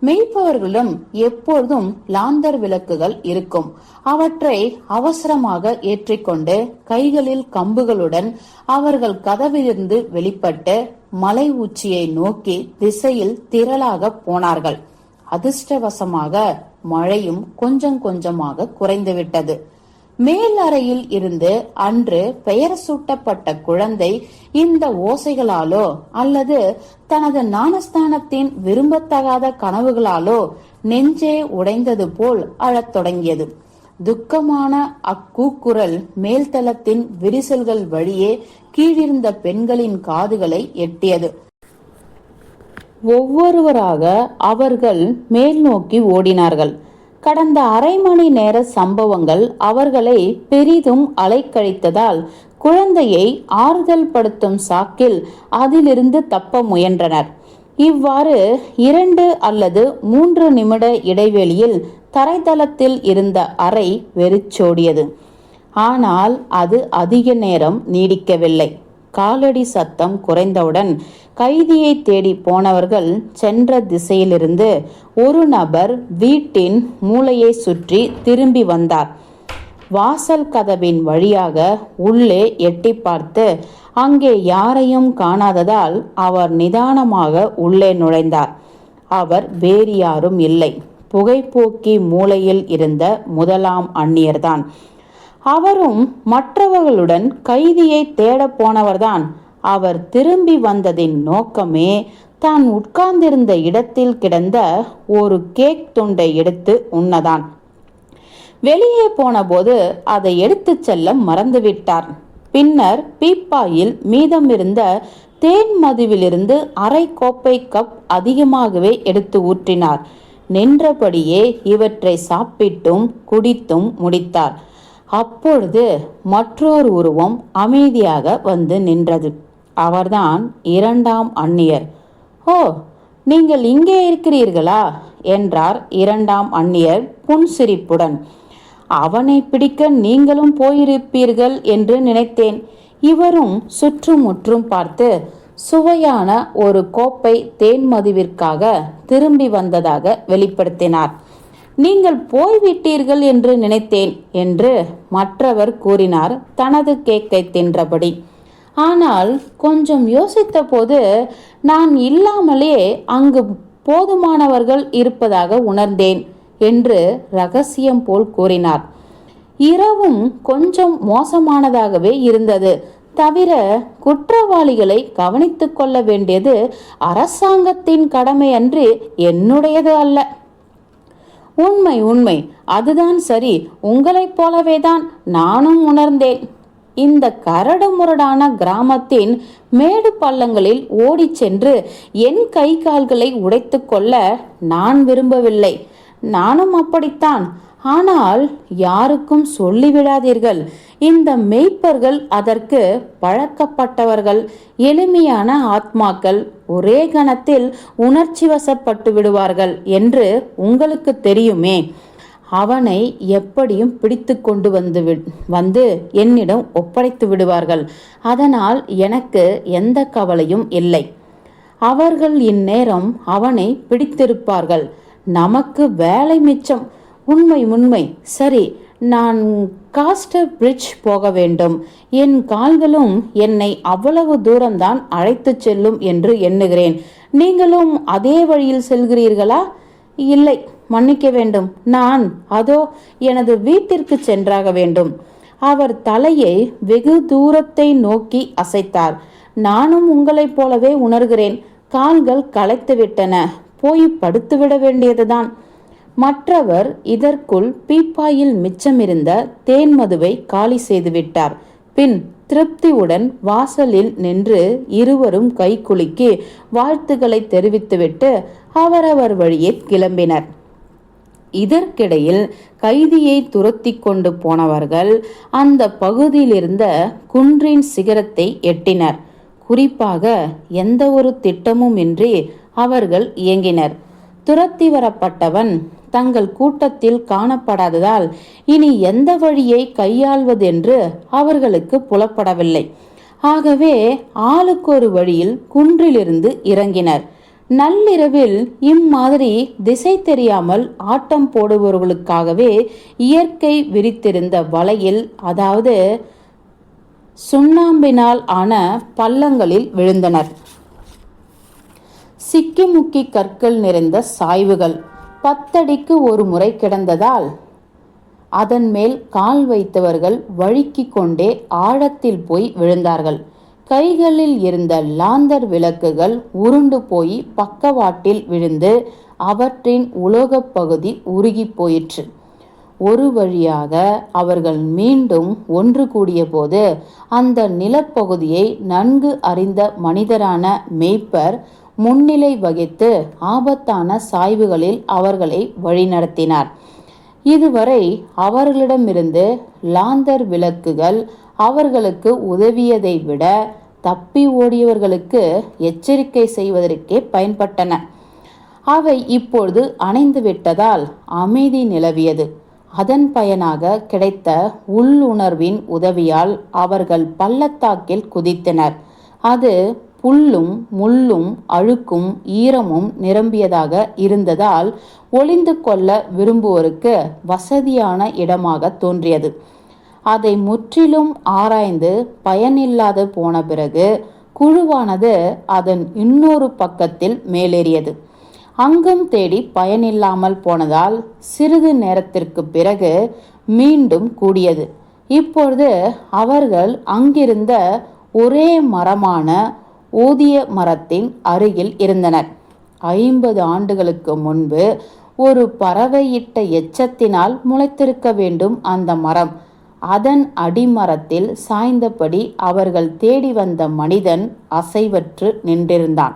மெய்ப்பவர்களும் எப்பொழுதும் லாந்தர் விளக்குகள் இருக்கும். அவற்றை அவசரமாக ஏற்றிக்கொண்டு கைகளில் கம்புகளுடன் அவர்கள் கதவிலிருந்து வெளிப்பட்டு மலை உச்சியை நோக்கி திசையில் திரளாக போனார்கள். அதிர்ஷ்டவசமாக மழையும் கொஞ்சம் கொஞ்சமாக குறைந்துவிட்டது. மேல் அறையில் இருந்து அன்று பெயர் சூட்டப்பட்ட குழந்தை இந்த ஓசைகளாலோ அல்லது தனது ஞானஸ்தானத்தின் விரும்பத்தகாத கனவுகளாலோ நெஞ்சே உடைந்தது போல் அழத் தொடங்கியது. துக்கமான அக்கூக்குரல் மேல்தளத்தின் விரிசல்கள் வழியே கீழிருந்த பெண்களின் காதுகளை எட்டியது. ஒவ்வொருவராக அவர்கள் மேல் நோக்கி ஓடினார்கள். கடந்த அரை மணி நேர சம்பவங்கள் அவர்களை பெரிதும் அலைக்கழித்ததால் குழந்தையை ஆறுதல் படுத்தும் சாக்கில் அதிலிருந்து தப்ப முயன்றனர். இவ்வாறு 2 அல்லது 3 நிமிட இடைவெளியில் தரைத்தளத்தில் இருந்த அறை வெறிச்சோடியது. ஆனால் அது அதிக நேரம் நீடிக்கவில்லை. காலடி சத்தம் குறைந்தவுடன் கைதியை தேடி போனவர்கள் சென்ற திசையிலிருந்து ஒரு நபர் வீட்டின் மூலையை சுற்றி திரும்பி வந்தார். வாசல் கதவின் வழியாக உள்ளே எட்டி பார்த்து அங்கே யாரையும் காணாததால் அவர் நிதானமாக உள்ளே நுழைந்தார். அவர் வேறு யாரும் இல்லை, புகைப்போக்கி மூலையில் இருந்த முதலாம் அந்நியர்தான். அவரும் மற்றவர்களுடன் கைதியை தேட போனவர்தான். அவர் திரும்பி வந்ததின் நோக்கமே தான் உட்கார்ந்திருந்த இடத்தில் கிடந்த ஒரு கேக் துண்டை எடுத்து உண்ணதான். வெளியே போனபோது அதை எடுத்து செல்ல மறந்துவிட்டார். பின்னர் பீப்பாயில் மீதமிருந்த தேன் மதுவிலிருந்து அரை கோப்பை கப் அதிகமாகவே எடுத்து ஊற்றினார். நின்றபடியே இவற்றை சாப்பிட்டும் குடித்தும் முடித்தார். அப்பொழுது மற்றொரு உருவம் அமைதியாக வந்து நின்றது. அவர்தான் 2ஆம் அந்நியர். ஓ, நீங்கள் இங்கே இருக்கிறீர்களா என்றார் 2ஆம் அந்நியர் புன்சிரிப்புடன். அவனை பிடிக்க நீங்களும் போயிருப்பீர்கள் என்று நினைத்தேன். இவரும் சுற்றுமுற்றும் பார்த்து சுவையான ஒரு கோப்பை தேன் மதுவிற்காக திரும்பி வந்ததாக வெளிப்படுத்தினார். நீங்கள் போய்விட்டீர்கள் என்று நினைத்தேன் என்று மற்றவர் கூறினார், தனது கேக்கை தின்றபடி. ஆனால் கொஞ்சம் யோசித்த போது நான் இல்லாமலே அங்கு போதுமானவர்கள் இருப்பதாக உணர்ந்தேன் என்று ரகசியம் போல் கூறினார். இரவும் கொஞ்சம் மோசமானதாகவே இருந்தது. தவிர குற்றவாளிகளை கவனித்துக் கொள்ள வேண்டியது அரசாங்கத்தின் கடமை அன்று என்னுடையது அல்ல. உண்மை உண்மை, அதுதான் சரி. உங்களைப் போலவேதான் நானும் உணர்ந்தேன். இந்த கரடு முரடான கிராமத்தின் மேடு பள்ளங்களில் ஓடி சென்று என் கை கால்களை உடைத்து கொள்ள நான் விரும்பவில்லை. நானும் அப்படித்தான். ஆனால் யாருக்கும் சொல்லிவிடாதீர்கள். இந்த மெய்ப்பர்கள் அதற்கு பழக்கப்பட்டவர்கள், எளிமையான ஆத்மாக்கள், ஒரே கணத்தில் உணர்ச்சி வசப்பட்டு விடுவார்கள் என்று உங்களுக்கு தெரியுமே. அவனை எப்படியும் பிடித்து கொண்டு வந்து என்னிடம் ஒப்படைத்து விடுவார்கள். அதனால் எனக்கு எந்த கவலையும் இல்லை. அவர்கள் இந்நேரம் அவனை பிடித்திருப்பார்கள். நமக்கு வேலை மிச்சம். உண்மை உண்மை. சரி, நான் காஸ்டர் பிரிட்ஜ் போக வேண்டும். என் கால்களும் என்னை அவ்வளவு தூரம்தான் அழைத்து செல்லும் என்று எண்ணுகிறேன். நீங்களும் அதே வழியில் செல்கிறீர்களா? இல்லை, மன்னிக்க வேண்டும். நான் அதோ எனது வீட்டிற்கு சென்றாக வேண்டும். அவர் தலையை வெகு தூரத்தை நோக்கி அசைத்தார். நானும் உங்களைப் போலவே உணர்கிறேன். கால்கள் களைத்துவிட்டன. போய் படுத்துவிட வேண்டியதுதான். மற்றவர் இதற்குள் பீப்பாயில் மிச்சமிருந்த தேன் மதுவை காலி செய்துவிட்டார். பின் திருப்தியுடன் வாசலில் நின்று இருவரும் கை குலுக்கி வாழ்த்துக்களை தெரிவித்துவிட்டு அவரவர் வழியே கிளம்பினர். இதற்கிடையில் கைதியை துரத்தி கொண்டு போனவர்கள் அந்த பகுதியிலிருந்த குன்றின் சிகரத்தை எட்டினர். குறிப்பாக எந்த ஒரு திட்டமும் இன்றி அவர்கள் இயங்கினர். துரத்தி வரப்பட்டவன் தங்கள் கூட்டத்தில் காணப்படாததால் இனி எந்த வழியை கையாள்வதென்று அவர்களுக்கு புலப்படவில்லை. ஆகவே ஆளுக்கு ஒரு வழியில் குன்றிலிருந்து இறங்கினர். நள்ளிரவில் இம்மாதிரி திசை தெரியாமல் ஆட்டம் போடுபவர்களுக்காகவே இயற்கை விரித்திருந்த வலையில், அதாவது சுண்ணாம்பினால் ஆன பள்ளங்களில் விழுந்தனர். சிக்கிமுக்கி கற்கள் நிறைந்த சாய்வுகள் 10 அடிக்கு ஒரு முறை கிடந்ததால் அதன் மேல் கால் வைத்தவர்கள் வழுக்கி கொண்டே ஆழத்தில் போய் விழுந்தார்கள். கைகளில் இருந்த லாந்தர் விளக்குகள் உருண்டு போய் பக்கவாட்டில் விழுந்து அவற்றின் உலோகப் பகுதி உருகி போயிற்று. ஒரு வழியாக அவர்கள் மீண்டும் ஒன்று கூடிய போது அந்த நிலப்பகுதியை நன்கு அறிந்த மனிதரான மேய்ப்பர் முன்னிலை வகித்து ஆபத்தான சாய்வுகளில் அவர்களை வழிநடத்தினார். இதுவரை அவர்களிடமிருந்து லாந்தர் விளக்குகள் அவர்களுக்கு உதவியதை விட தப்பி ஓடியவர்களுக்கு எச்சரிக்கை செய்வதற்கே பயன்பட்டன. அவை இப்பொழுது அணைந்து விட்டதால் அமைதி நிலவியது. அதன் பயனாக கிடைத்த உள்ளுணர்வின் உதவியால் அவர்கள் பள்ளத்தாக்கில் குதித்தனர். அது புல்லும் முள்ளும் அழுக்கும் ஈரமும் நிரம்பியதாக இருந்ததால் ஒளிந்து கொள்ள விரும்புவோருக்கு வசதியான இடமாக தோன்றியது. அதை முற்றிலும் ஆராய்ந்து பயனில்லாது போன பிறகு குழுவானது அதன் இன்னொரு பக்கத்தில் மேலேறியது. அங்கும் தேடி பயனில்லாமல் போனதால் சிறிது நேரத்திற்கு பிறகு மீண்டும் கூடியது. இப்பொழுது அவர்கள் அங்கிருந்த ஒரே மரமான ஊதிய மரத்தின் அருகில் இருந்தனர். 50 ஆண்டுகளுக்கு முன்பு ஒரு பறவையிட்ட எச்சத்தினால் முளைத்திருக்க வேண்டும் அந்த மரம். அதன் அடிமரத்தில் சாய்ந்தபடி அவர்கள் தேடி வந்த மனிதன் அசைவற்று நின்றிருந்தான்.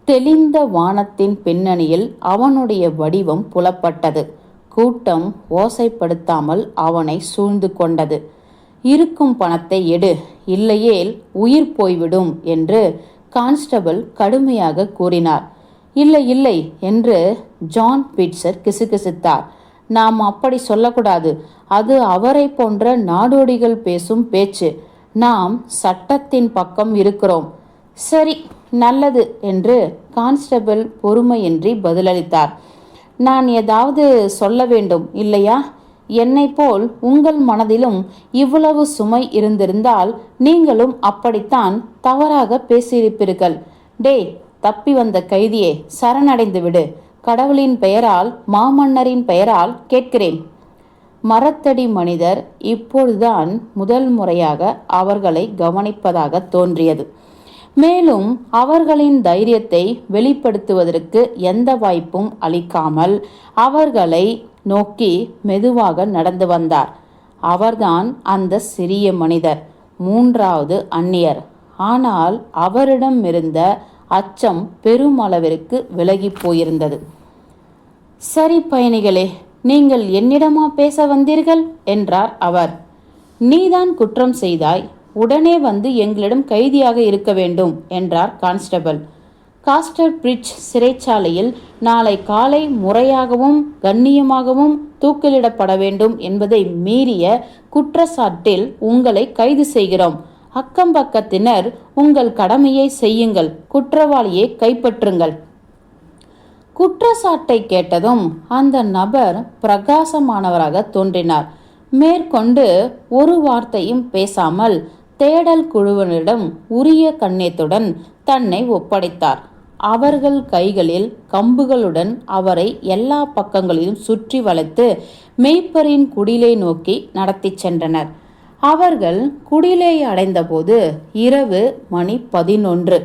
தெளிந்த வானத்தின் பின்னணியில் அவனுடைய வடிவம் புலப்பட்டது. கூட்டம் ஓசைப்படுத்தாமல் அவனை சூழ்ந்து கொண்டது. இருக்கும் பணத்தை எடு, இல்லையேல் உயிர் போய்விடும் என்று கான்ஸ்டபிள் கடுமையாக கூறினார். இல்லை இல்லை என்று ஜான் பிட்சர் கிசுகிசுத்தார். நாம் அப்படி சொல்லக்கூடாது. அது அவரை போன்ற நாடோடிகள் பேசும் பேச்சு. நாம் சட்டத்தின் பக்கம் இருக்கிறோம். சரி, நல்லது என்று கான்ஸ்டபிள் பொறுமையின்றி பதிலளித்தார். நான் ஏதாவது சொல்ல வேண்டும் இல்லையா? என்னை போல் உங்கள் மனதிலும் இவ்வளவு சுமை இருந்திருந்தால் நீங்களும் அப்படித்தான் தவறாக பேசியிருப்பீர்கள். டே, தப்பி வந்த கைதியே, சரணடைந்து விடு. கடவுளின் பெயரால், மாமன்னரின் பெயரால் கேட்கிறேன். மரத்தடி மனிதர் இப்பொழுதுதான் முதல் முறையாக அவர்களை கவனிப்பதாக தோன்றியது. மேலும் அவர்களின் தைரியத்தை வெளிப்படுத்துவதற்கு எந்த வாய்ப்பும் அளிக்காமல் அவர்களை நோக்கி மெதுவாக நடந்து வந்தார். அவர்தான் அந்த சிறிய மனிதர், 3வது அந்நியர். ஆனால் அவரிடம் இருந்த அச்சம் பெருமளவிற்கு விலகி போயிருந்தது. சரி பயணிகளே, நீங்கள் என்னிடமா பேச வந்தீர்கள் என்றார் அவர். நீதான் குற்றம் செய்தாய், உடனே வந்து எங்களிடம் கைதியாக இருக்க வேண்டும் என்றார் கான்ஸ்டபிள். காஸ்டர் பிரிட்ஜ் சிறைச்சாலையில் நாளை காலை முறையாகவும் கண்ணியமாகவும் தூக்கிலிடப்பட வேண்டும் என்பதை மீறிய குற்றச்சாட்டில் உங்களை கைது செய்கிறோம். அக்கம் பக்கத்தினர் உங்கள் கடமையை செய்யுங்கள், குற்றவாளியை கைப்பற்றுங்கள். குற்றச்சாட்டை கேட்டதும் அந்த நபர் பிரகாசமானவராக தோன்றினார். மேற்கொண்டு ஒரு வார்த்தையும் பேசாமல் தேடல் குழுவினரிடம் உரிய கண்ணியத்துடன் தன்னை ஒப்படைத்தார். அவர்கள் கைகளில் கம்புகளுடன் அவரை எல்லா பக்கங்களிலும் சுற்றி வளைத்து மேய்ப்பரின் குடிலை நோக்கி நடத்தி சென்றனர். அவர்கள் குடிலை அடைந்தபோது இரவு மணி 11.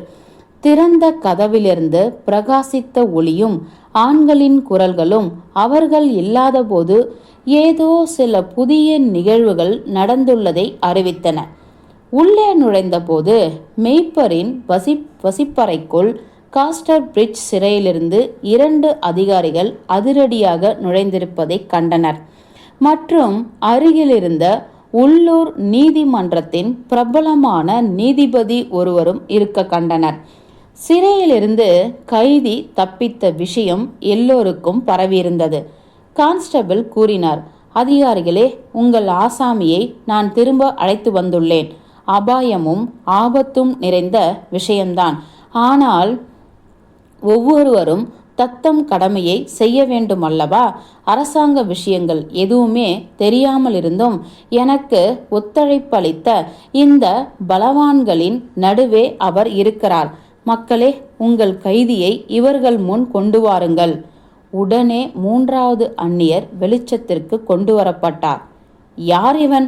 திறந்த கதவிலிருந்து பிரகாசித்த ஒளியும் ஆண்களின் குரல்களும் அவர்கள் இல்லாதபோது ஏதோ சில புதிய நிகழ்வுகள் நடந்துள்ளதை அறிவித்தன. உள்ளே நுழைந்தபோது மேய்ப்பரின் வசிப்பறைக்குள் காஸ்டர் பிரிட்ஜ் சிறையிலிருந்து 2 அதிகாரிகள் அதிரடியாக நுழைந்திருப்பதை கண்டனர். மற்றும் அருகிலிருந்த உள்ளூர் நீதிமன்றத்தின் பிரபலமான நீதிபதி ஒருவரும் இருக்க கண்டனர். சிறையிலிருந்து கைதி தப்பித்த விஷயம் எல்லோருக்கும் பரவியிருந்தது. கான்ஸ்டபிள் கூறினார், அதிகாரிகளே, உங்கள் ஆசாமியை நான் திரும்ப அழைத்து வந்துள்ளேன். அபாயமும் ஆபத்தும் நிறைந்த விஷயம்தான். ஆனால் ஒவ்வொருவரும் தத்தம் கடமையை செய்ய வேண்டும் அல்லவா? அரசாங்க விஷயங்கள் எதுவுமே தெரியாமல் இருந்தும் எனக்கு ஒத்துழைப்பளித்த இந்த பலவான்களின் நடுவே அவர் இருக்கிறார். மக்களே, உங்கள் கைதியை இவர்கள் முன் கொண்டு வாருங்கள். உடனே மூன்றாவது அந்நியர் வெளிச்சத்திற்கு கொண்டு வரப்பட்டார். யார் இவன்?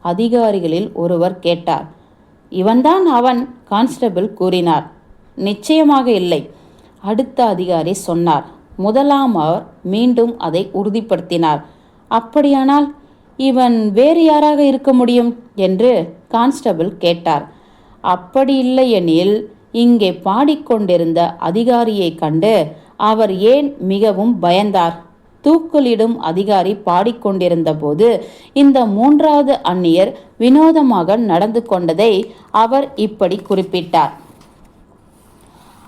அதிகாரிகளில் ஒருவர் கேட்டார். இவன்தான் அவன், கான்ஸ்டபிள் கூறினார். நிச்சயமாக இல்லை, அடுத்த அதிகாரி சொன்னார். முதலாமவர் மீண்டும் அதை உறுதிப்படுத்தினார். அப்படியானால் இவன் வேறு யாராக இருக்க முடியும் என்று கான்ஸ்டபிள் கேட்டார். அப்படி இல்லையெனில் இங்கே பாடிக்கொண்டிருந்த அதிகாரியை கண்டு அவர் ஏன் மிகவும் பயந்தார்? தூக்குலிடும் அதிகாரி பாடிக்கொண்டிருந்த போது இந்த மூன்றாவது அந்நியர் வினோதமாக நடந்து கொண்டதை அவர் இப்படி குறிப்பிட்டார்.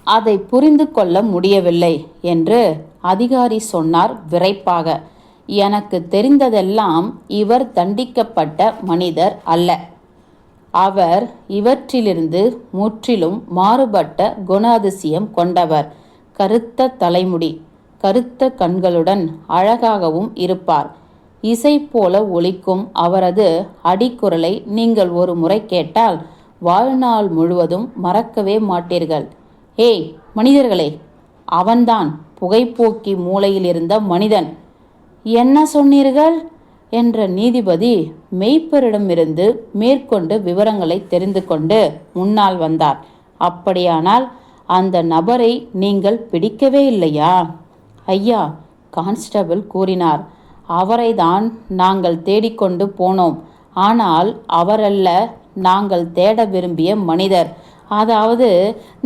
அதை புரிந்து கொள்ள முடியவில்லை என்று அதிகாரி சொன்னார் விரைப்பாக. எனக்கு தெரிந்ததெல்லாம் இவர் தண்டிக்கப்பட்ட மனிதர் அல்ல. அவர் இவற்றிலிருந்து முற்றிலும் மாறுபட்ட குணாதிசயம் கொண்டவர். கருத்த தலைமுடி, கருத்த கண்களுடன் அழகாகவும் இருப்பார். இசை போல ஒலிக்கும் அவரது அடிக்குரலை நீங்கள் ஒரு முறை கேட்டால் வாழ்நாள் முழுவதும் மறக்கவே மாட்டீர்கள். ஏய் மனிதர்களே, அவன்தான் புகைப்போக்கி மூலையில் இருந்த மனிதன். என்ன சொன்னீர்கள் என்ற நீதிபதி மெய்ப்பரிடமிருந்து மேற்கொண்டு விவரங்களை தெரிந்து கொண்டு முன்னால் வந்தார். அப்படியானால் அந்த நபரை நீங்கள் பிடிக்கவே இல்லையா? ஐயா, கான்ஸ்டபிள் கூறினார். அவரைதான் நாங்கள் தேடிக்கொண்டு போனோம். ஆனால் அவரல்ல நாங்கள் தேட விரும்பிய மனிதர். அதாவது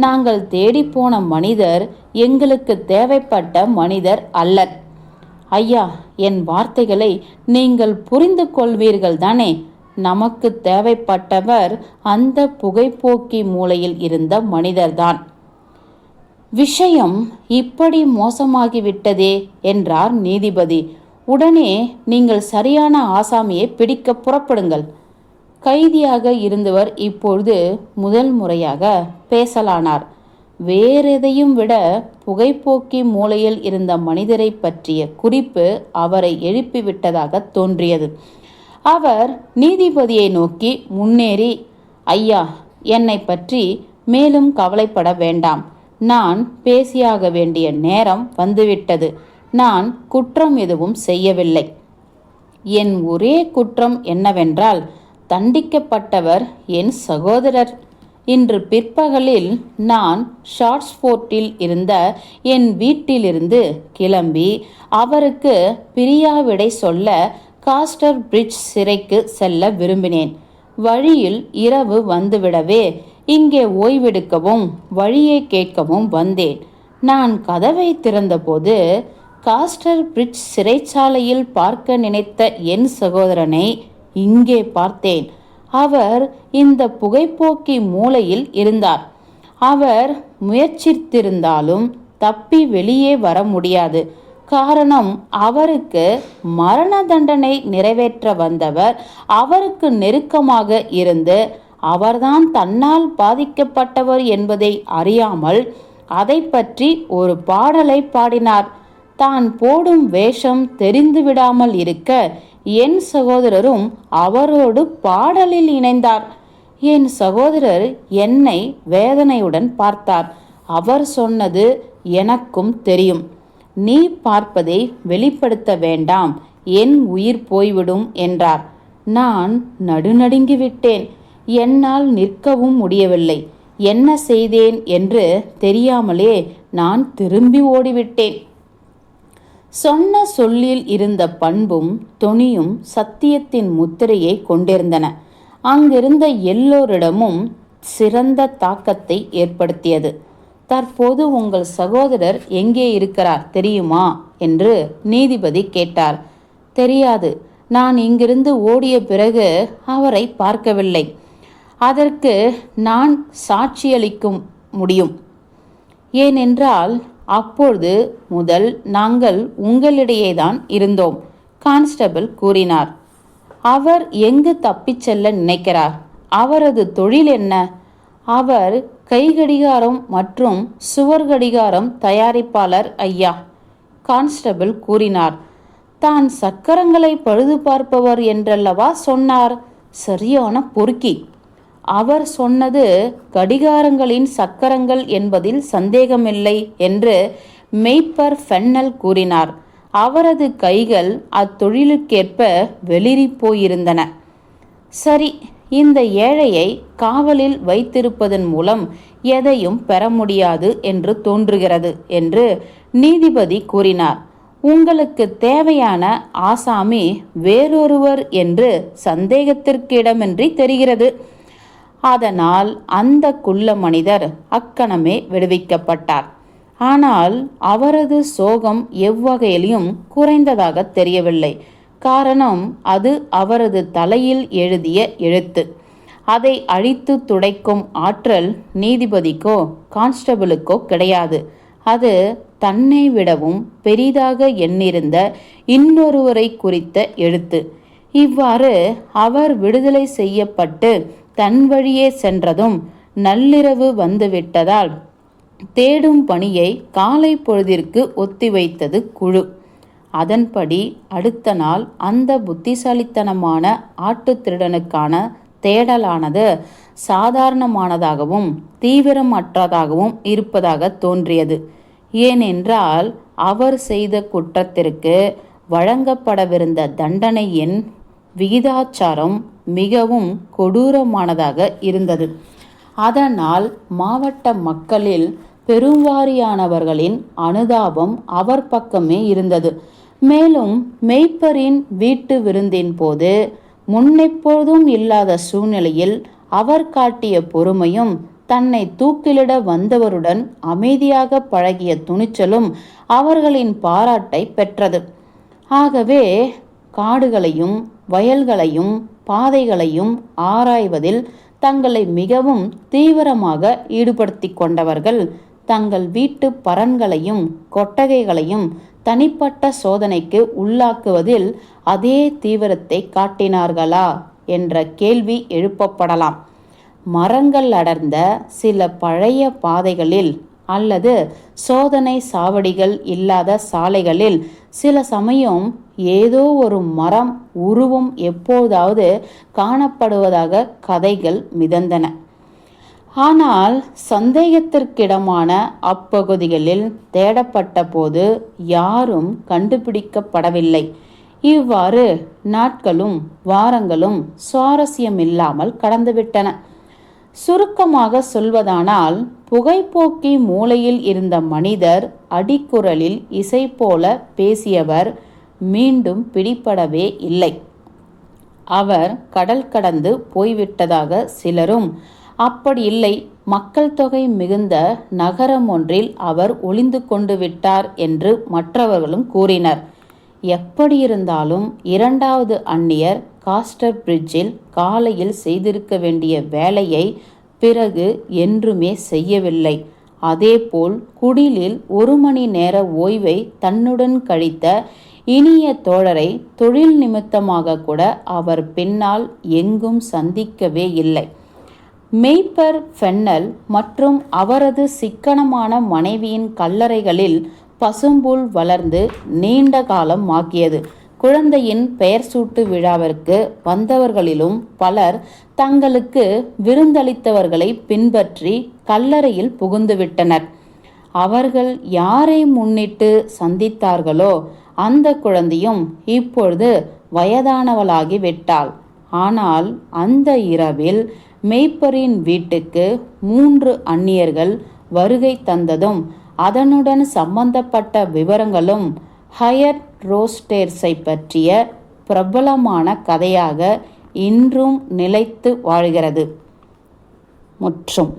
நாங்கள் தேடிப்போன மனிதர் எங்களுக்கு தேவைப்பட்ட மனிதர் அல்லர். ஐயா, என் வார்த்தைகளை நீங்கள் புரிந்து கொள்வீர்கள் தானே? நமக்கு தேவைப்பட்டவர் அந்த புகைப்போக்கி மூலையில் இருந்த மனிதர்தான். விஷயம் இப்படி மோசமாகிவிட்டதே என்றார் நீதிபதி. உடனே நீங்கள் சரியான ஆசாமியை பிடிக்க புறப்படுங்கள். கைதியாக இருந்தவர் இப்பொழுது முதல் முறையாக பேசலானார். வேறெதையும் விட புகைப்போக்கி மூலையில் இருந்த மனிதரை பற்றிய குறிப்பு அவரை எழுப்பிவிட்டதாக தோன்றியது. அவர் நீதிபதியை நோக்கி முன்னேறி, ஐயா, என்னை பற்றி மேலும் கவலைப்பட வேண்டாம். நான் பேசியாக வேண்டிய நேரம் வந்துவிட்டது. நான் குற்றம் எதுவும் செய்யவில்லை. என் ஒரே குற்றம் என்னவென்றால், தண்டிக்கப்பட்டவர் என் சகோதரர். இன்று பிற்பகலில் நான் ஷார்ட்ஸ்போர்ட்டில் இருந்த என் வீட்டிலிருந்து கிளம்பி அவருக்கு பிரியாவிடை சொல்ல காஸ்டர் பிரிட்ஜ் சிறைக்கு செல்ல விரும்பினேன். வழியில் இரவு வந்துவிடவே இங்கே ஓய்வெடுக்கவும் வழியை கேட்கவும் வந்தேன். நான் கதவை திறந்தபோது காஸ்டர் பிரிட்ஜ் சிறைச்சாலையில் பார்க்க நினைத்த என் சகோதரனை இங்கே பார்த்தேன். அவர் இந்த புகைப்போக்கி மூலையில் இருந்தார். அவர் முயற்சித்திருந்தாலும் தப்பி வெளியே வர முடியாது. காரணம், அவருக்கு மரண தண்டனை நிறைவேற்ற வந்தவர் அவருக்கு நெருக்கமாக இருந்து அவர்தான் தன்னால் பாதிக்கப்பட்டவர் என்பதை அறியாமல் அதை பற்றி ஒரு பாடலை பாடினார். தான் போடும் வேஷம் தெரிந்துவிடாமல் இருக்க என் சகோதரரும் அவரோடு பாடலில் இணைந்தார். என் சகோதரர் என்னை வேதனையுடன் பார்த்தார். அவர் சொன்னது எனக்கும் தெரியும். நீ பார்ப்பதை வெளிப்படுத்த வேண்டாம், என் உயிர் போய்விடும் என்றார். நான் நடுநடுங்கிவிட்டேன். என்னால் நிற்கவும் முடியவில்லை. என்ன செய்தேன் என்று தெரியாமலே நான் திரும்பி ஓடிவிட்டேன். சொன்ன சொல்லில் இருந்த பண்பும் தொனியும் சத்தியத்தின் முத்திரையை கொண்டிருந்தன. அங்கிருந்த எல்லோரிடமும் சிறந்த தாக்கத்தை ஏற்படுத்தியது. தற்போது உங்கள் சகோதரர் எங்கே இருக்கிறார் தெரியுமா என்று நீதிபதி கேட்டார். தெரியாது. நான் இங்கிருந்து ஓடிய பிறகு அவரை பார்க்கவில்லை. அதற்கு நான் சாட்சியளிக்க முடியும். ஏனென்றால் அப்பொழுது முதல் நாங்கள் உங்களிடையேதான் இருந்தோம், கான்ஸ்டபிள் கூறினார். அவர் எங்கு தப்பிச் செல்ல நினைக்கிறார்? அவரது தொழில் என்ன? அவர் கைகடிகாரம் மற்றும் சுவர் கடிகாரம் தயாரிப்பாளர் ஐயா, கான்ஸ்டபிள் கூறினார். தான் சக்கரங்களை பழுது பார்ப்பவர் என்றல்லவா சொன்னார்? சரியான பொறுக்கி. அவர் சொன்னது கடிகாரங்களின் சக்கரங்கள் என்பதில் சந்தேகமில்லை என்று மெய்ப்பர் ஃபென்னல் கூறினார். அவரது கைகள் அத்தொழிலுக்கேற்ப வெளிரி போயிருந்தன. சரி, இந்த ஏழையை காவலில் வைத்திருப்பதன் மூலம் எதையும் பெற முடியாது என்று தோன்றுகிறது என்று நீதிபதி கூறினார். உங்களுக்கு தேவையான ஆசாமி வேறொருவர் என்று சந்தேகத்திற்கு இடமின்றி தெரிகிறது. அதனால் அந்த குள்ள மனிதர் அக்கணமே விடுவிக்கப்பட்டார். ஆனால் அவரது சோகம் எவ்வகையிலும் குறைந்ததாக தெரியவில்லை. காரணம், அது அவரது தலையில் எழுதிய எழுத்து. அதை அழித்து துடைக்கும் ஆற்றல் நீதிபதிக்கோ கான்ஸ்டபிளுக்கோ கிடையாது. அது தன்னை விடவும் பெரிதாக எண்ணிருந்த இன்னொருவரை குறித்த எழுத்து. இவ்வாறு அவர் விடுதலை செய்யப்பட்டு தன் வழியே சென்றதும் நள்ளிரவு வந்துவிட்டதால் தேடும் பணியை காலை பொழுதிற்கு ஒத்திவைத்தது குழு. அதன்படி அடுத்த நாள் அந்த புத்திசாலித்தனமான ஆட்டு திருடனுக்கான தேடலானது சாதாரணமானதாகவும் தீவிரமற்றதாகவும் இருப்பதாக தோன்றியது. ஏனென்றால் அவர் செய்த குற்றத்திற்கு வழங்கப்படவிருந்த தண்டனையின் விகிதாச்சாரம் மிகவும் கொடூரமானதாக இருந்தது. அதனால் மாவட்ட மக்களில் பெருவாரியானவர்களின் அனுதாபம் அவர் பக்கமே இருந்தது. மேலும் மெய்ப்பரின் வீட்டு விருந்தின் போது முன்னெப்பொழுதும் இல்லாத சூழ்நிலையில் அவர் காட்டிய பொறுமையும் தன்னை தூக்கிலிட வந்தவருடன் அமைதியாக பழகிய துணிச்சலும் அவர்களின் பாராட்டை பெற்றது. ஆகவே காடுகளையும் வயல்களையும் பாதைகளையும் ஆராய்வதில் தங்களை மிகவும் தீவிரமாக ஈடுபடுத்தி கொண்டவர்கள் தங்கள் வீட்டு பரன்களையும் கொட்டகைகளையும் தனிப்பட்ட சோதனைக்கு உள்ளாக்குவதில் அதே தீவிரத்தை காட்டினார்களா என்ற கேள்வி எழுப்பப்படலாம். மரங்கள் அடர்ந்த சில பழைய பாதைகளில் அல்லது சோதனை சாவடிகள் இல்லாத சாலைகளில் சில சமயம் ஏதோ ஒரு மரம் உருவம் எப்போதாவது காணப்படுவதாக கதைகள் மிதந்தன. ஆனால் சந்தேகத்திற்கிடமான அப்பகுதிகளில் தேடப்பட்ட போது யாரும் கண்டுபிடிக்கப்படவில்லை. இவ்வாறு நாட்களும் வாரங்களும் சுவாரஸ்யமில்லாமல் கடந்துவிட்டன. சுருக்கமாக சொல்வதானால், புகைப்போக்கி மூலையில் இருந்த மனிதர் அடிக்குரலில் இசை போல பேசியவர் மீண்டும் பிடிபடவே இல்லை. அவர் கடல் கடந்து போய்விட்டதாக சிலரும், அப்படி இல்லை, மக்கள் தொகை மிகுந்த நகரம் ஒன்றில் அவர் ஒளிந்து கொண்டு விட்டார் என்று மற்றவர்களும் கூறினர். எப்படியிருந்தாலும் இரண்டாவது அந்நியர் காஸ்டர் பிரிட்ஜில் காலையில் செய்திருக்க வேண்டிய வேலையை பிறகு என்றுமே செய்யவில்லை. அதேபோல் குடிலில் 1 மணி நேர ஓய்வை தன்னுடன் கழித்த இனிய தோழரை தொழில் நிமித்தமாக கூட அவர் பின்னால் எங்கும் சந்திக்கவே இல்லை. மெய்ப்பர் ஃபென்னல் மற்றும் அவரது சிக்கனமான மனைவியின் கல்லறைகளில் பசும்புல் வளர்ந்து நீண்ட காலம் ஆக்கியது. குழந்தையின் பெயர் சூட்டு விழாவிற்கு வந்தவர்களிலும் பலர் தங்களுக்கு விருந்தளித்தவர்களை பின்பற்றி கல்லறையில் புகுந்துவிட்டனர். அவர்கள் யாரை முன்னிட்டு சந்தித்தார்களோ அந்த குழந்தையும் இப்பொழுது வயதானவளாகி விட்டாள். ஆனால் அந்த இரவில் மெய்ப்பரின் வீட்டுக்கு 3 அந்நியர்கள் வருகை தந்ததும் அதனுடன் சம்பந்தப்பட்ட விவரங்களும் ஹயர் ரோஸ்டேர்ஸை பற்றிய பிரபலமான கதையாக இன்றும் நிலைத்து வாழ்கிறது. முற்றும்.